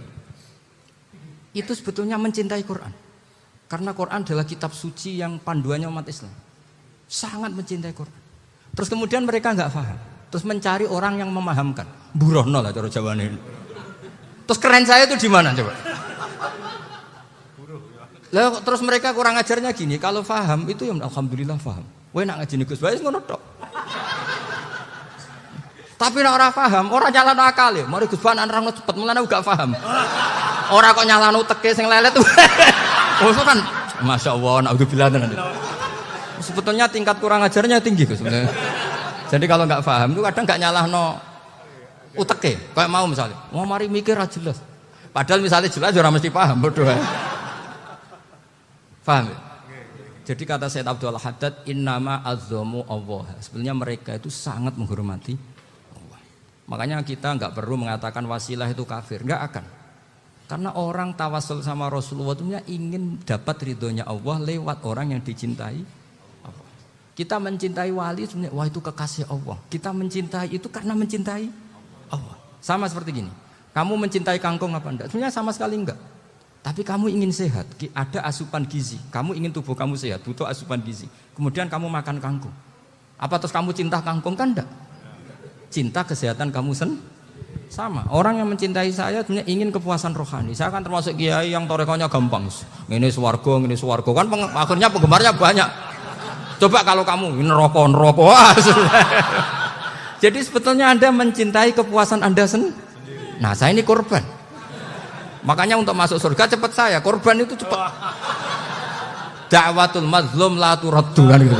Itu sebetulnya mencintai Quran. Karena Quran adalah kitab suci yang panduannya umat Islam. Sangat mencintai Quran. Terus kemudian mereka nggak paham. Terus mencari orang yang memahamkan. Burono lah cara jawabannya. Terus keren saya itu di mana coba? Lah terus mereka kurang ajarnya gini, kalau paham itu ya alhamdulillah paham. Kowe nak ngaji Gus Bae ngono tok. Tapi nek ora paham, ora nyalano akal ya. Mari Gus Bae nerangno cepet mulane gak paham. Ora kok nyalano teke sing lelet. Oh kan masyaallah naudzubillah tenan. Sebetulnya tingkat kurang ajarnya tinggi Gus sebenarnya. Jadi kalau enggak paham itu kadang enggak nyalahno uteke. Kayak mau misalnya, mau mari mikir ra jelas. Padahal misalnya jelas ora mesti paham bodoh. Paham ya? Jadi kata Said Abdul Haddad, innama azzamu Allah. Sebenarnya mereka itu sangat menghormati Allah. Makanya kita enggak perlu mengatakan wasilah itu kafir, enggak akan. Karena orang tawasul sama Rasulullah itu ingin dapat ridhonya Allah lewat orang yang dicintai Allah. Kita mencintai wali sebenarnya, wah itu kekasih Allah. Kita mencintai itu karena mencintai Allah. Sama seperti gini, kamu mencintai kangkung apa enggak? Sebenarnya sama sekali enggak. Tapi kamu ingin sehat, ada asupan gizi. Kamu ingin tubuh kamu sehat, butuh asupan gizi. Kemudian kamu makan kangkung. Apa terus kamu cinta kangkung kan enggak? Cinta kesehatan kamu sama. Orang yang mencintai saya sebenarnya ingin kepuasan rohani. Saya kan termasuk kiai yang torekonya gampang. Ini swarga kan akhirnya penggemarnya banyak. Coba kalau kamu ini neraka. Jadi sebetulnya Anda mencintai kepuasan Anda sendiri. Nah, saya ini korban. Makanya untuk masuk surga cepat saya, korban itu cepat. Da'watul mazlum la turaddu kan gitu.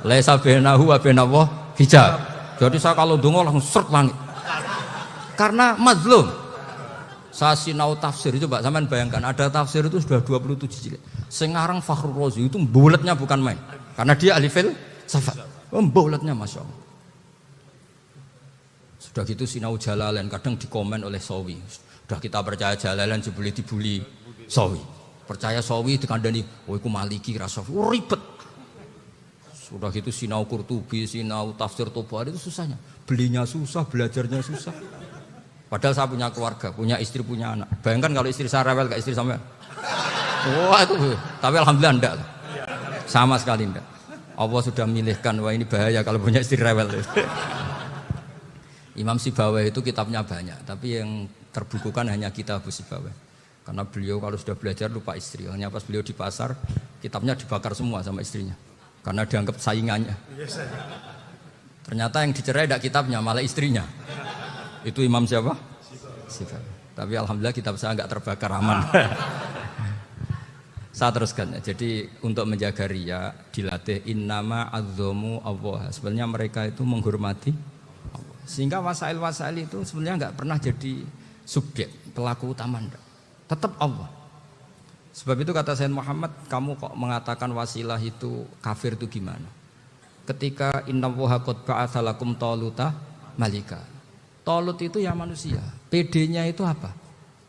Laisa bainahu wa bainallah hijab. Jadi saya kalau donga langsung seret langit. Karena mazlum. Saya sinau tafsir itu, Pak, sampean bayangkan ada tafsir itu sudah 27 jilid. Sing aran Fakhrur Razi itu buletnya bukan main. Karena dia ahli filsafat. Buletnya masyaallah. Sudah gitu sinau Jalalain kadang dikomen oleh Sawi. Sudah kita percaya Jalalain dibuli Sawi. Percaya Sawi dikandani, oh iku Maliki ra Sawi. Oh, ribet. Sudah gitu sinau Qurtubi, sinau tafsir Tobari itu susahnya. Belinya susah, belajarnya susah. Padahal saya punya keluarga, punya istri, punya anak. Bayangkan kalau istri saya rewel kayak istri sampean. Wah itu, tapi alhamdulillah enggak. Sama sekali enggak. Allah sudah milihkan, wah ini bahaya kalau punya istri rewel. Imam Sibawayh itu kitabnya banyak, tapi yang terbukukan hanya kitab Abu Sibawayh. Karena beliau kalau sudah belajar lupa istri. Hanya pas beliau di pasar, kitabnya dibakar semua sama istrinya. Karena dianggap saingannya. Ternyata yang dicerai tidak kitabnya, malah istrinya. Itu Imam siapa? Sibawayh. Tapi alhamdulillah kitab saya enggak terbakar, aman. Saya teruskan. Jadi untuk menjaga riya dilatih innama azzamu Allah. Sebenarnya mereka itu menghormati Allah. Sehingga wasail-wasail itu sebenarnya enggak pernah jadi subjek, pelaku utama enggak. Tetap Allah. Sebab itu kata Sayyid Muhammad, kamu kok mengatakan wasilah itu kafir itu gimana? Ketika innallaha qad ba'atsa lakum taluta malika. Talut itu ya manusia. PD-nya itu apa?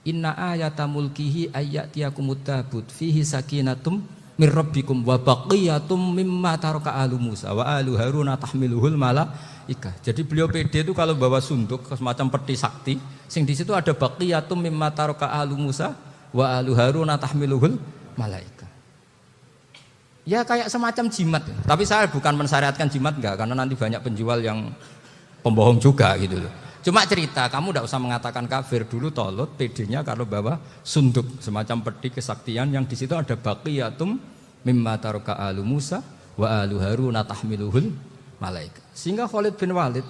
Inna ayata mulkihi ayyatiyakumut tabut fihi sakinatum mir rabbikum wa baqiyatum mimma taraka alu Musa wa alu Haruna tahmiluhul malaika. Jadi beliau PD itu kalau bawa sunduk semacam peti sakti, sing di situ ada baqiyatum mimma taraka alu Musa wa alu Haruna tahmiluhul malaika. Ya kayak semacam jimat. Tapi saya bukan mensyariatkan jimat enggak, karena nanti banyak penjual yang pembohong juga gitu loh. Cuma cerita, kamu tidak usah mengatakan kafir. Dulu Talut PD-nya kalau bawa sunduk semacam peti kesaktian yang di situ ada baqiyatum mimma taraka alu Musa wa alu Haruna tahmiluhul malaika. Sehingga Khalid bin Walid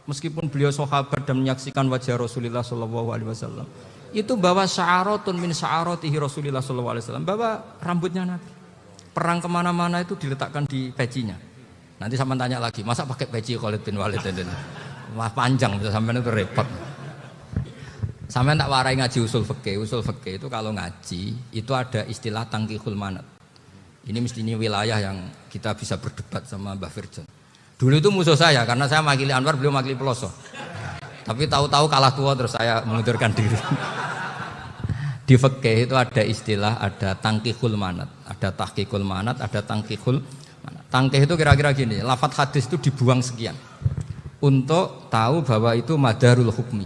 meskipun beliau sahabat dan menyaksikan wajah Rasulullah sallallahu alaihi wasallam, itu bawa sya'aratun min sya'aratihi Rasulullah sallallahu alaihi wasallam, bawa rambutnya Nabi. Perang kemana-mana itu diletakkan di pecinya. Nanti sama tanya lagi, masa pakai peci Khalid bin Walid ini? Wah panjang, bisa sampai itu repot. Sampai tak warai ngaji usul fikih. Usul fikih itu kalau ngaji itu ada istilah tangkihul manat. Ini mestinya wilayah yang kita bisa berdebat sama Mbah Firjan. Dulu itu musuh saya karena saya makili Anwar, beliau makili Peloso. Tapi tahu-tahu kalah tua terus saya mengundurkan diri. Di fikih itu ada istilah, ada tangkihul manat, ada tahqiqul manat, ada tangkihul manat. Tangkih itu kira-kira gini, lafadz hadis itu dibuang sekian untuk tahu bahwa itu madarul hukmi.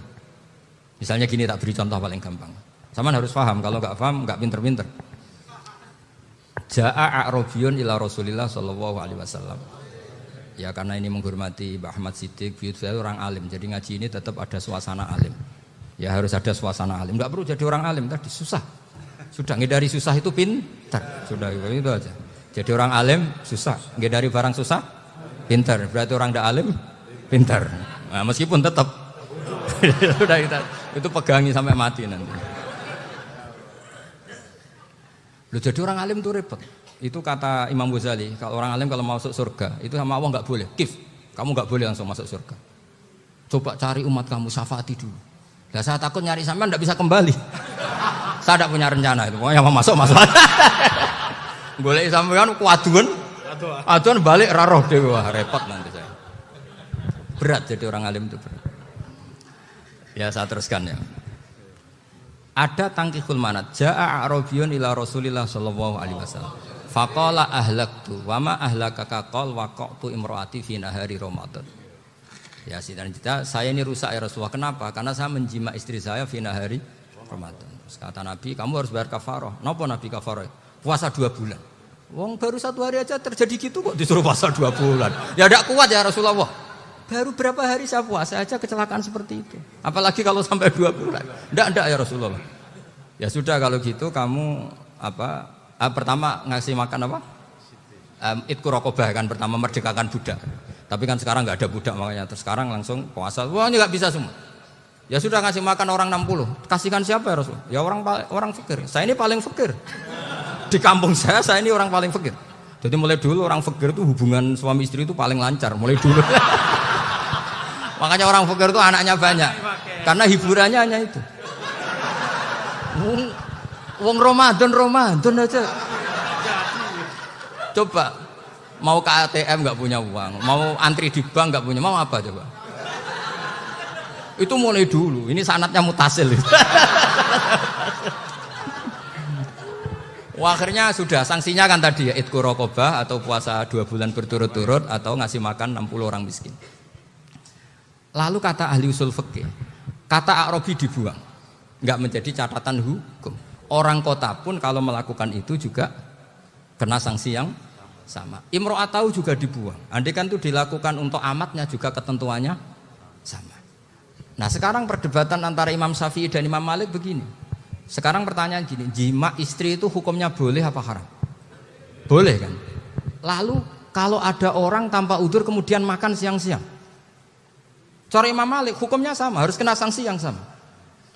Misalnya gini, tak beri contoh paling gampang. Sama harus paham, kalau nggak paham nggak pinter-pinter. Ja'a a'rabiyun ila Rasulillah sallallahu alaihi wasallam. Ya karena ini menghormati Mbah Ahmad Siddiq, beliau orang alim, jadi ngaji ini tetap ada suasana alim. Ya harus ada suasana alim. Nggak perlu jadi orang alim tadi, susah. Sudah ngedari susah itu pintar. Sudah itu aja. Jadi orang alim susah, ngedari barang susah pintar. Berarti orang tidak alim pintar. Nah, meskipun tetap sudah itu pegangi sampai mati nanti. Loh, jadi orang alim itu repot. Itu kata Imam Ghazali, kalau orang alim kalau masuk surga itu sama Allah nggak boleh. Kif, kamu nggak boleh langsung masuk surga. Coba cari umat kamu, syafaati dulu. Nah, saya takut nyari sampean nggak bisa kembali. Saya tidak punya rencana itu. Pokoknya mau masuk. Boleh sampean kuaduan, aduan balik raroh dewe, repot nanti saya. Berat jadi orang alim itu berat. Ya saya teruskan ya. Ada tangkihul manat. Ja'a a'rabiyun ila Rasulillah sallallahu alaihi wasallam. Faqala ahlaktu wa ma ahlakaka qal waqa'tu imraati fi nahari Ramadan. Ya dan kita saya ini rusak ya Rasulullah. Kenapa? Karena saya menjima istri saya fi nahari Ramadan. Terus kata Nabi, kamu harus bayar kafarah. Napa Nabi kafarah? Puasa 2 bulan. Wong baru 1 hari aja terjadi gitu kok disuruh puasa 2 bulan. Ya tidak kuat ya Rasulullah. Baru berapa hari saya puasa aja kecelakaan seperti itu. Apalagi kalau sampai 2 bulan. Enggak ya Rasulullah. Ya sudah kalau gitu kamu pertama ngasih makan apa? Itqu raqabah kan, pertama merdekakan budak. Tapi kan sekarang enggak ada budak makanya terus sekarang langsung puasa. Wah ini enggak bisa semua. Ya sudah ngasih makan orang 60. Kasihkan siapa ya Rasul? Ya orang fakir. Saya ini paling fakir. Di kampung saya ini orang paling fakir. Jadi mulai dulu orang fakir itu hubungan suami istri itu paling lancar mulai dulu. Makanya orang fakir itu anaknya banyak. Karena hiburannya hanya itu. Wong Ramadan aja. Coba mau ke ATM nggak punya uang, mau antri di bank nggak punya, mau apa coba? Itu mulai dulu. Ini sanatnya mutasil. Wah, akhirnya sudah sanksinya kan tadi ya idku raqabah atau puasa 2 bulan berturut-turut atau ngasih makan 60 orang miskin. Lalu kata ahli usul fikih, kata A'rabi dibuang, enggak menjadi catatan hukum. Orang kota pun kalau melakukan itu juga kena sanksi yang sama. Imro'atau juga dibuang. Andai kan itu dilakukan untuk amatnya juga ketentuannya sama. Nah sekarang perdebatan antara Imam Syafi'i dan Imam Malik begini. Sekarang pertanyaan gini, jima istri itu hukumnya boleh apa haram? Boleh kan? Lalu kalau ada orang tanpa udzur kemudian makan siang-siang, cara Imam Malik hukumnya sama, harus kena sanksi yang sama.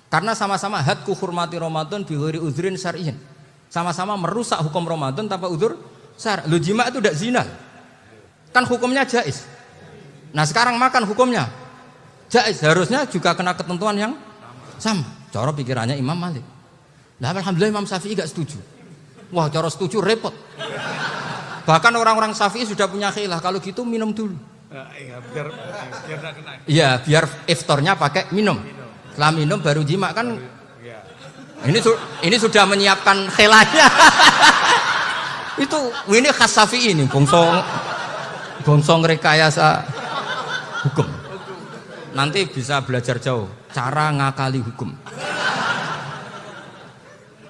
Karena sama-sama hadku hurmati Ramadan bi ghairi udzrin syar'iyyin. Sama-sama merusak hukum Ramadan tanpa udzur syar'. Lu jima itu tidak zina. Kan hukumnya jaiz. Nah, sekarang makan hukumnya jaiz, harusnya juga kena ketentuan yang sama. Cara pikirannya Imam Malik. Nah, alhamdulillah Imam Syafi'i gak setuju. Wah, cara setuju repot. Bahkan orang-orang Syafi'i sudah punya khilaf, kalau gitu minum dulu. Iya, biar gak kena. Iya, biar iftarnya pakai minum. Setelah minum baru jima kan. Ini sudah menyiapkan khilafnya. Ini khas Syafi'i ini, bongsong rekayasa hukum. Nanti bisa belajar jauh cara ngakali hukum.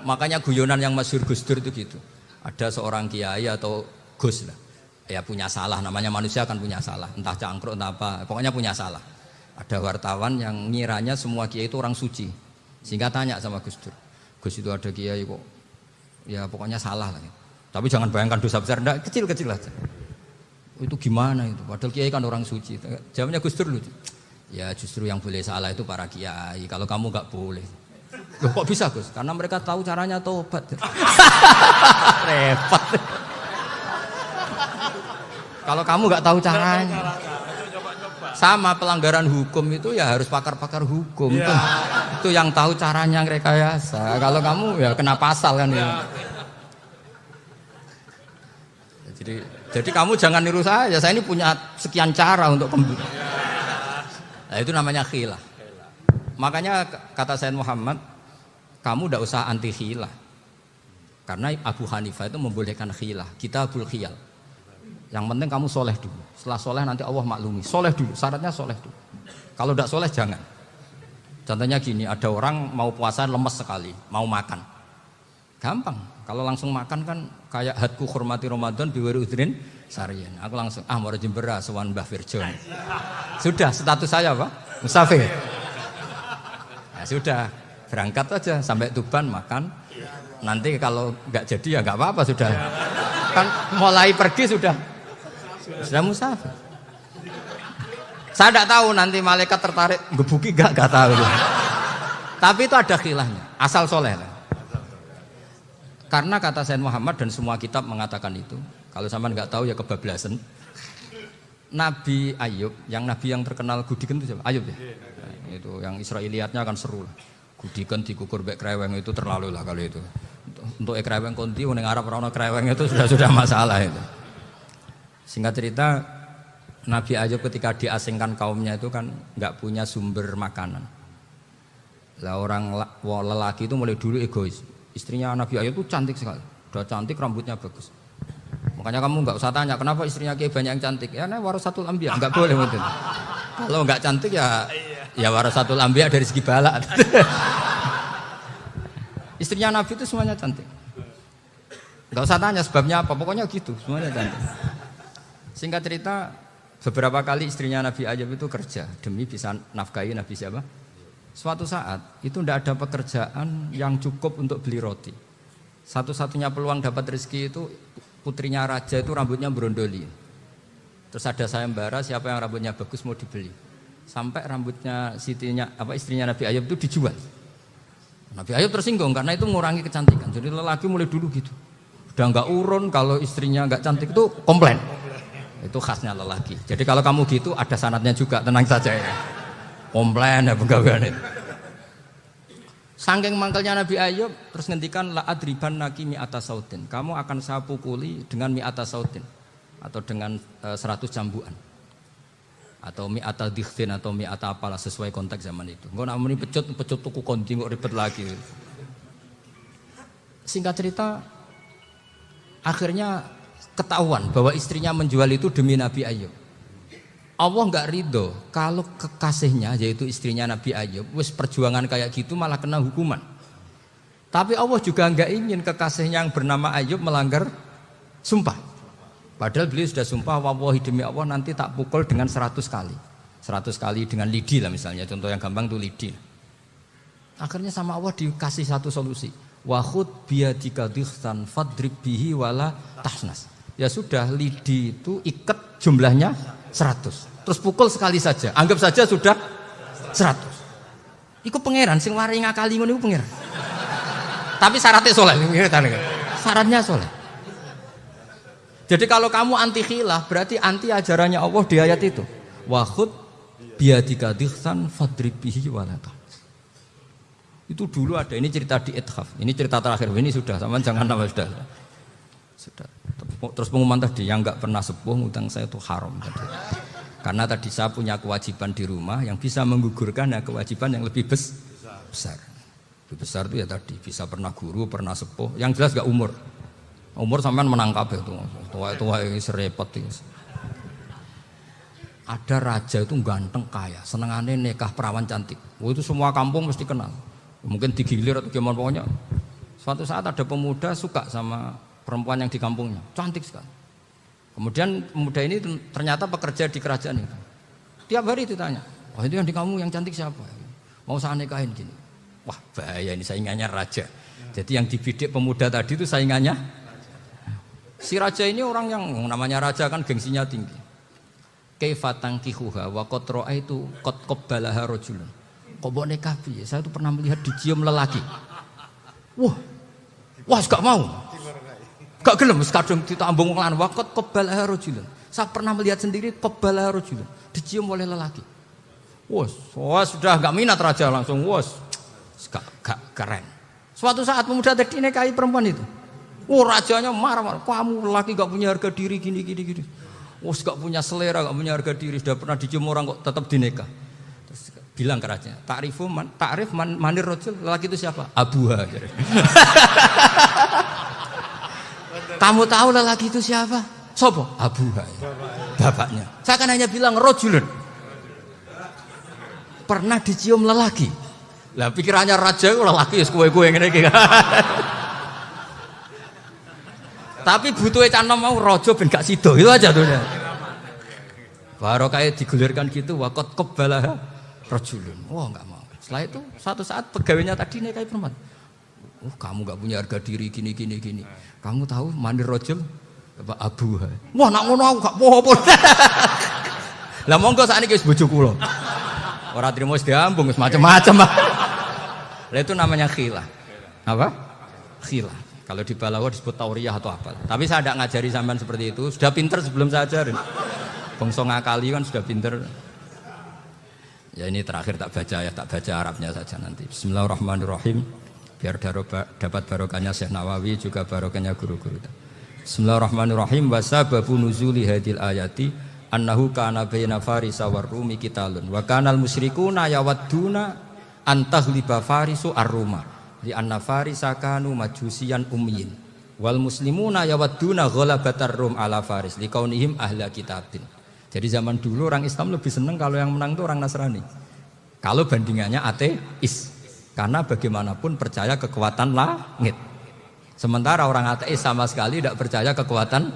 Makanya guyonan yang masyhur Gus Dur itu gitu. Ada seorang kiai atau Gus lah, ya punya salah, namanya manusia kan punya salah, entah cangkruk entah apa, pokoknya punya salah. Ada wartawan yang ngiranya semua kiai itu orang suci, sehingga tanya sama Gus Dur, Gus itu ada kiai kok, ya pokoknya salah lah. Tapi jangan bayangkan dosa besar, enggak, kecil-kecil aja. Itu gimana itu? Padahal kiai kan orang suci. Jawabnya Gus Dur lucu. Ya justru yang boleh salah itu para kiai. Kalau kamu nggak boleh. Loh kok bisa Gus? Karena mereka tahu caranya tobat. Repot. Kalau kamu nggak tahu caranya. Sama pelanggaran hukum itu ya harus pakar-pakar hukum. Ya. Itu yang tahu caranya rekayasa. Kalau kamu ya kena pasal kan. Ya. Jadi kamu jangan niru saya ini punya sekian cara untuk kembali. Nah, itu namanya khilah. Makanya kata Sayyid Muhammad, kamu tidak usah anti khilah. Karena Abu Hanifah itu membolehkan khilah. Kitabul khiyal. Yang penting kamu soleh dulu. Setelah soleh nanti Allah maklumi. Soleh dulu, syaratnya soleh dulu. Kalau tidak soleh jangan. Contohnya gini, ada orang mau puasa lemes sekali, mau makan. Gampang. Kalau langsung makan kan kayak hadku hormati Ramadan biwari udrin sarian. Aku langsung mau rajin beras sowan Mbah Firjon. Sudah status saya apa? Musafir. Ya sudah, berangkat aja sampai Tuban makan. Nanti kalau nggak jadi ya nggak apa-apa sudah. Kan mulai pergi sudah musafir. Saya tidak tahu nanti malaikat tertarik gebuki nggak tahu. Tapi itu ada khilafnya. Asal soleh. Karena kata Sayyid Muhammad dan semua kitab mengatakan itu. Kalau sampean nggak tahu ya kebablasan. Nabi Ayub, yang nabi yang terkenal Gudiken itu siapa? Ayub ya. Nah, itu yang Israiliyatnya kan seru lah. Gudiken dikukur bek kreweng itu terlalu lah kalau itu. Untuk kreweng konti ning Arab ora ono kreweng itu sudah masalah itu. Singkat cerita, Nabi Ayub ketika diasingkan kaumnya itu kan nggak punya sumber makanan. Lah orang lelaki itu mulai dulu egois. Istrinya Nabi Ayub itu cantik sekali, udah cantik, rambutnya bagus. Makanya kamu nggak usah tanya kenapa istrinya kayak banyak yang cantik. Ya, warasatul anbiya, nggak boleh mungkin. Kalau nggak cantik ya warasatul anbiya dari segi balak. Istrinya Nabi itu semuanya cantik. Nggak usah tanya sebabnya apa, pokoknya gitu, semuanya cantik. Singkat cerita, beberapa kali istrinya Nabi Ayub itu kerja demi bisa nafkahi Nabi siapa? Suatu saat itu tidak ada pekerjaan yang cukup untuk beli roti. Satu-satunya peluang dapat rezeki itu putrinya raja itu rambutnya berondoli. Terus ada sayembara siapa yang rambutnya bagus mau dibeli. Sampai rambutnya istrinya Nabi Ayub itu dijual. Nabi Ayub tersinggung karena itu mengurangi kecantikan. Jadi lelaki mulai dulu gitu. Udah nggak urun kalau istrinya nggak cantik itu komplain. Itu khasnya lelaki. Jadi kalau kamu gitu ada sanadnya juga, tenang saja ya. Komplain ya pegawaian itu. Saking mangkelnya Nabi Ayub terus ngendikan la adriban naki mi'ata sautin. Kamu akan saya pukuli dengan mi'ata sautin atau dengan 100 cambukan. Atau mi'ata dikhtin atau mi'ata apalah sesuai konteks zaman itu. Engko nek muni pecut tuku konti kok ribet lagi. Singkat cerita Akhirnya ketahuan bahwa istrinya menjual itu demi Nabi Ayub. Allah nggak ridho kalau kekasihnya yaitu istrinya Nabi Ayub wis perjuangan kayak gitu malah kena hukuman. Tapi Allah juga nggak ingin kekasihnya yang bernama Ayub melanggar sumpah. Padahal beliau sudah sumpah, wallahi demi Allah nanti tak pukul dengan 100 kali. 100 kali dengan lidi lah misalnya, contoh yang gampang tuh lidi. Akhirnya sama Allah dikasih satu solusi. Wa khud biyadika dighsan fadrib bihi wala tahnas. Ya sudah, lidi itu ikat jumlahnya 100. Terus pukul sekali saja. Anggap saja sudah 100. Iku pangeran sing wari ngakali ngono iku pangeran. Tapi syaratnya soleh. Syaratnya soleh. Jadi kalau kamu anti khilaf berarti anti ajarannya Allah di ayat itu. Wa khud biyadika dighsan fadrib bihi wala tahnas. Itu dulu ada, ini cerita di Ithaf. Ini cerita terakhir, ini sudah, sama jangan nama sudah. Terus pengumuman tadi, yang enggak pernah sepuh ngutang saya itu haram tadi. Karena tadi saya punya kewajiban di rumah yang bisa menggugurkan ya kewajiban yang lebih besar. Lebih besar itu ya tadi, bisa pernah guru, pernah sepuh. Yang jelas enggak umur. Umur sampean menangkap itu. Tua-tua ini serepot itu. Ada raja itu ganteng kaya, senengannya nikah perawan cantik. Itu semua kampung mesti kenal. Mungkin digilir atau gimana pokoknya. Suatu saat ada pemuda suka sama perempuan yang di kampungnya, cantik sekali. Kemudian pemuda ini ternyata pekerja di kerajaan itu. Tiap hari ditanya, wah itu yang di kamu yang cantik siapa? Mau saya nikahin gini. Wah bahaya ini saingannya raja. Jadi yang dibidik pemuda tadi itu saingannya. Si raja ini orang yang namanya raja kan gengsinya tinggi. Kaifatang kihuha wa qad ra'aitu qad qabbalaha rajulun. Kok mbok nikah piye? Saya itu pernah melihat dicium lelaki. Wah, gak mau. Gak gelem wis kadung ditambung wong lanang waqat qabbalaha rajulun. Saya pernah melihat sendiri qabbalaha rajulun, dicium oleh lelaki. Wah, sudah gak minat raja langsung gak keren. Suatu saat pemuda tadi nikahi perempuan itu. Rajanya marah-marah. Kamu lelaki gak punya harga diri gini. Gak punya selera, gak punya harga diri, sudah pernah dicium orang kok tetap dinikah. Bilang ke raja, takrif manir rojul, lelaki itu siapa? Abuha. Kamu tahu lelaki itu siapa? Sopo? Abuha. Bapaknya. Saya kan hanya bilang rojulun. Pernah dicium lelaki. Lah pikirannya raja itu lelaki ya kue-kue ngene iki. Tapi butuhnya canom mau rojo ben gak sido itu aja tuh. Baru kayak digulirkan gitu waqat qabbalah rajulun. Enggak mau. Setelah itu suatu saat pegawainya tadi nikahi perempuan. Kamu enggak punya harga diri gini. Kamu tahu mandir rajul apa abuha. Nak ngono aku gak apa-apa. Lah monggo sakniki wis bojo kula. Ora trimo wis diambung wis macam-macam. Lah itu namanya khilah. Apa? Khilah. Kalau di Balawa disebut tauriyah atau apa. Tapi saya tidak ngajari sampean seperti itu. Sudah pinter sebelum saya ajarin. Bangsa ngakali kan sudah pinter. Ya ini terakhir tak baca Arabnya saja nanti. Bismillahirrahmanirrahim. Biar dapat barokahnya Syekh Nawawi juga barokahnya guru-guru. Bismillahirrahmanirrahim. Wa sababu nuzuli hadil ayati annahu kana baina farisa war rumi qitalun wa kanal musyrikuna yawadduna antaghliba farisu ar-ruma li anna farisa kanu majusiyan ummiyin wal muslimuna yawadduna ghalabatar rum ala faris liqaunihim ahla kitabin. Jadi zaman dulu orang Islam lebih senang kalau yang menang itu orang Nasrani. Kalau bandingannya ateis. Karena bagaimanapun percaya kekuatan langit. Sementara orang ateis sama sekali tidak percaya kekuatan.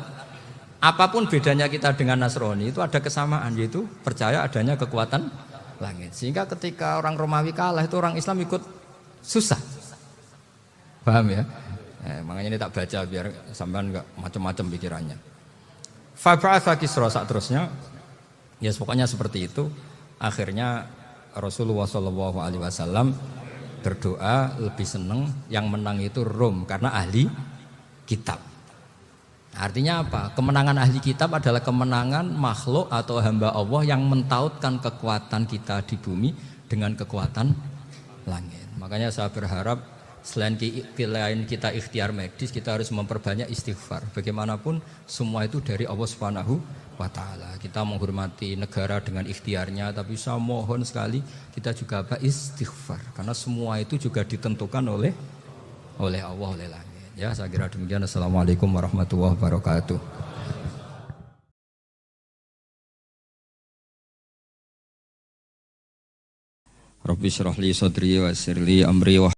Apapun bedanya kita dengan Nasrani itu ada kesamaan, yaitu percaya adanya kekuatan langit. Sehingga ketika orang Romawi kalah itu orang Islam ikut susah. Paham ya? Makanya ini tak baca biar sampean enggak macam-macam pikirannya. Fab'atha Kisra saat terusnya, ya pokoknya seperti itu. Akhirnya Rasulullah SAW berdoa lebih senang yang menang itu Rom karena ahli kitab. Artinya apa? Kemenangan ahli kitab adalah kemenangan makhluk atau hamba Allah yang mentautkan kekuatan kita di bumi dengan kekuatan langit. Makanya saya berharap selain pilihan kita ikhtiar medis, kita harus memperbanyak istighfar. Bagaimanapun semua itu dari Allah Subhanahu wa Ta'ala. Kita menghormati negara dengan ikhtiarnya, tapi saya mohon sekali kita juga istighfar, karena semua itu juga ditentukan oleh Allah, oleh langit. Ya, saya kira demikian. Assalamualaikum warahmatullahi wabarakatuh. Rabbi syrah li sadri wa yassir li amri wa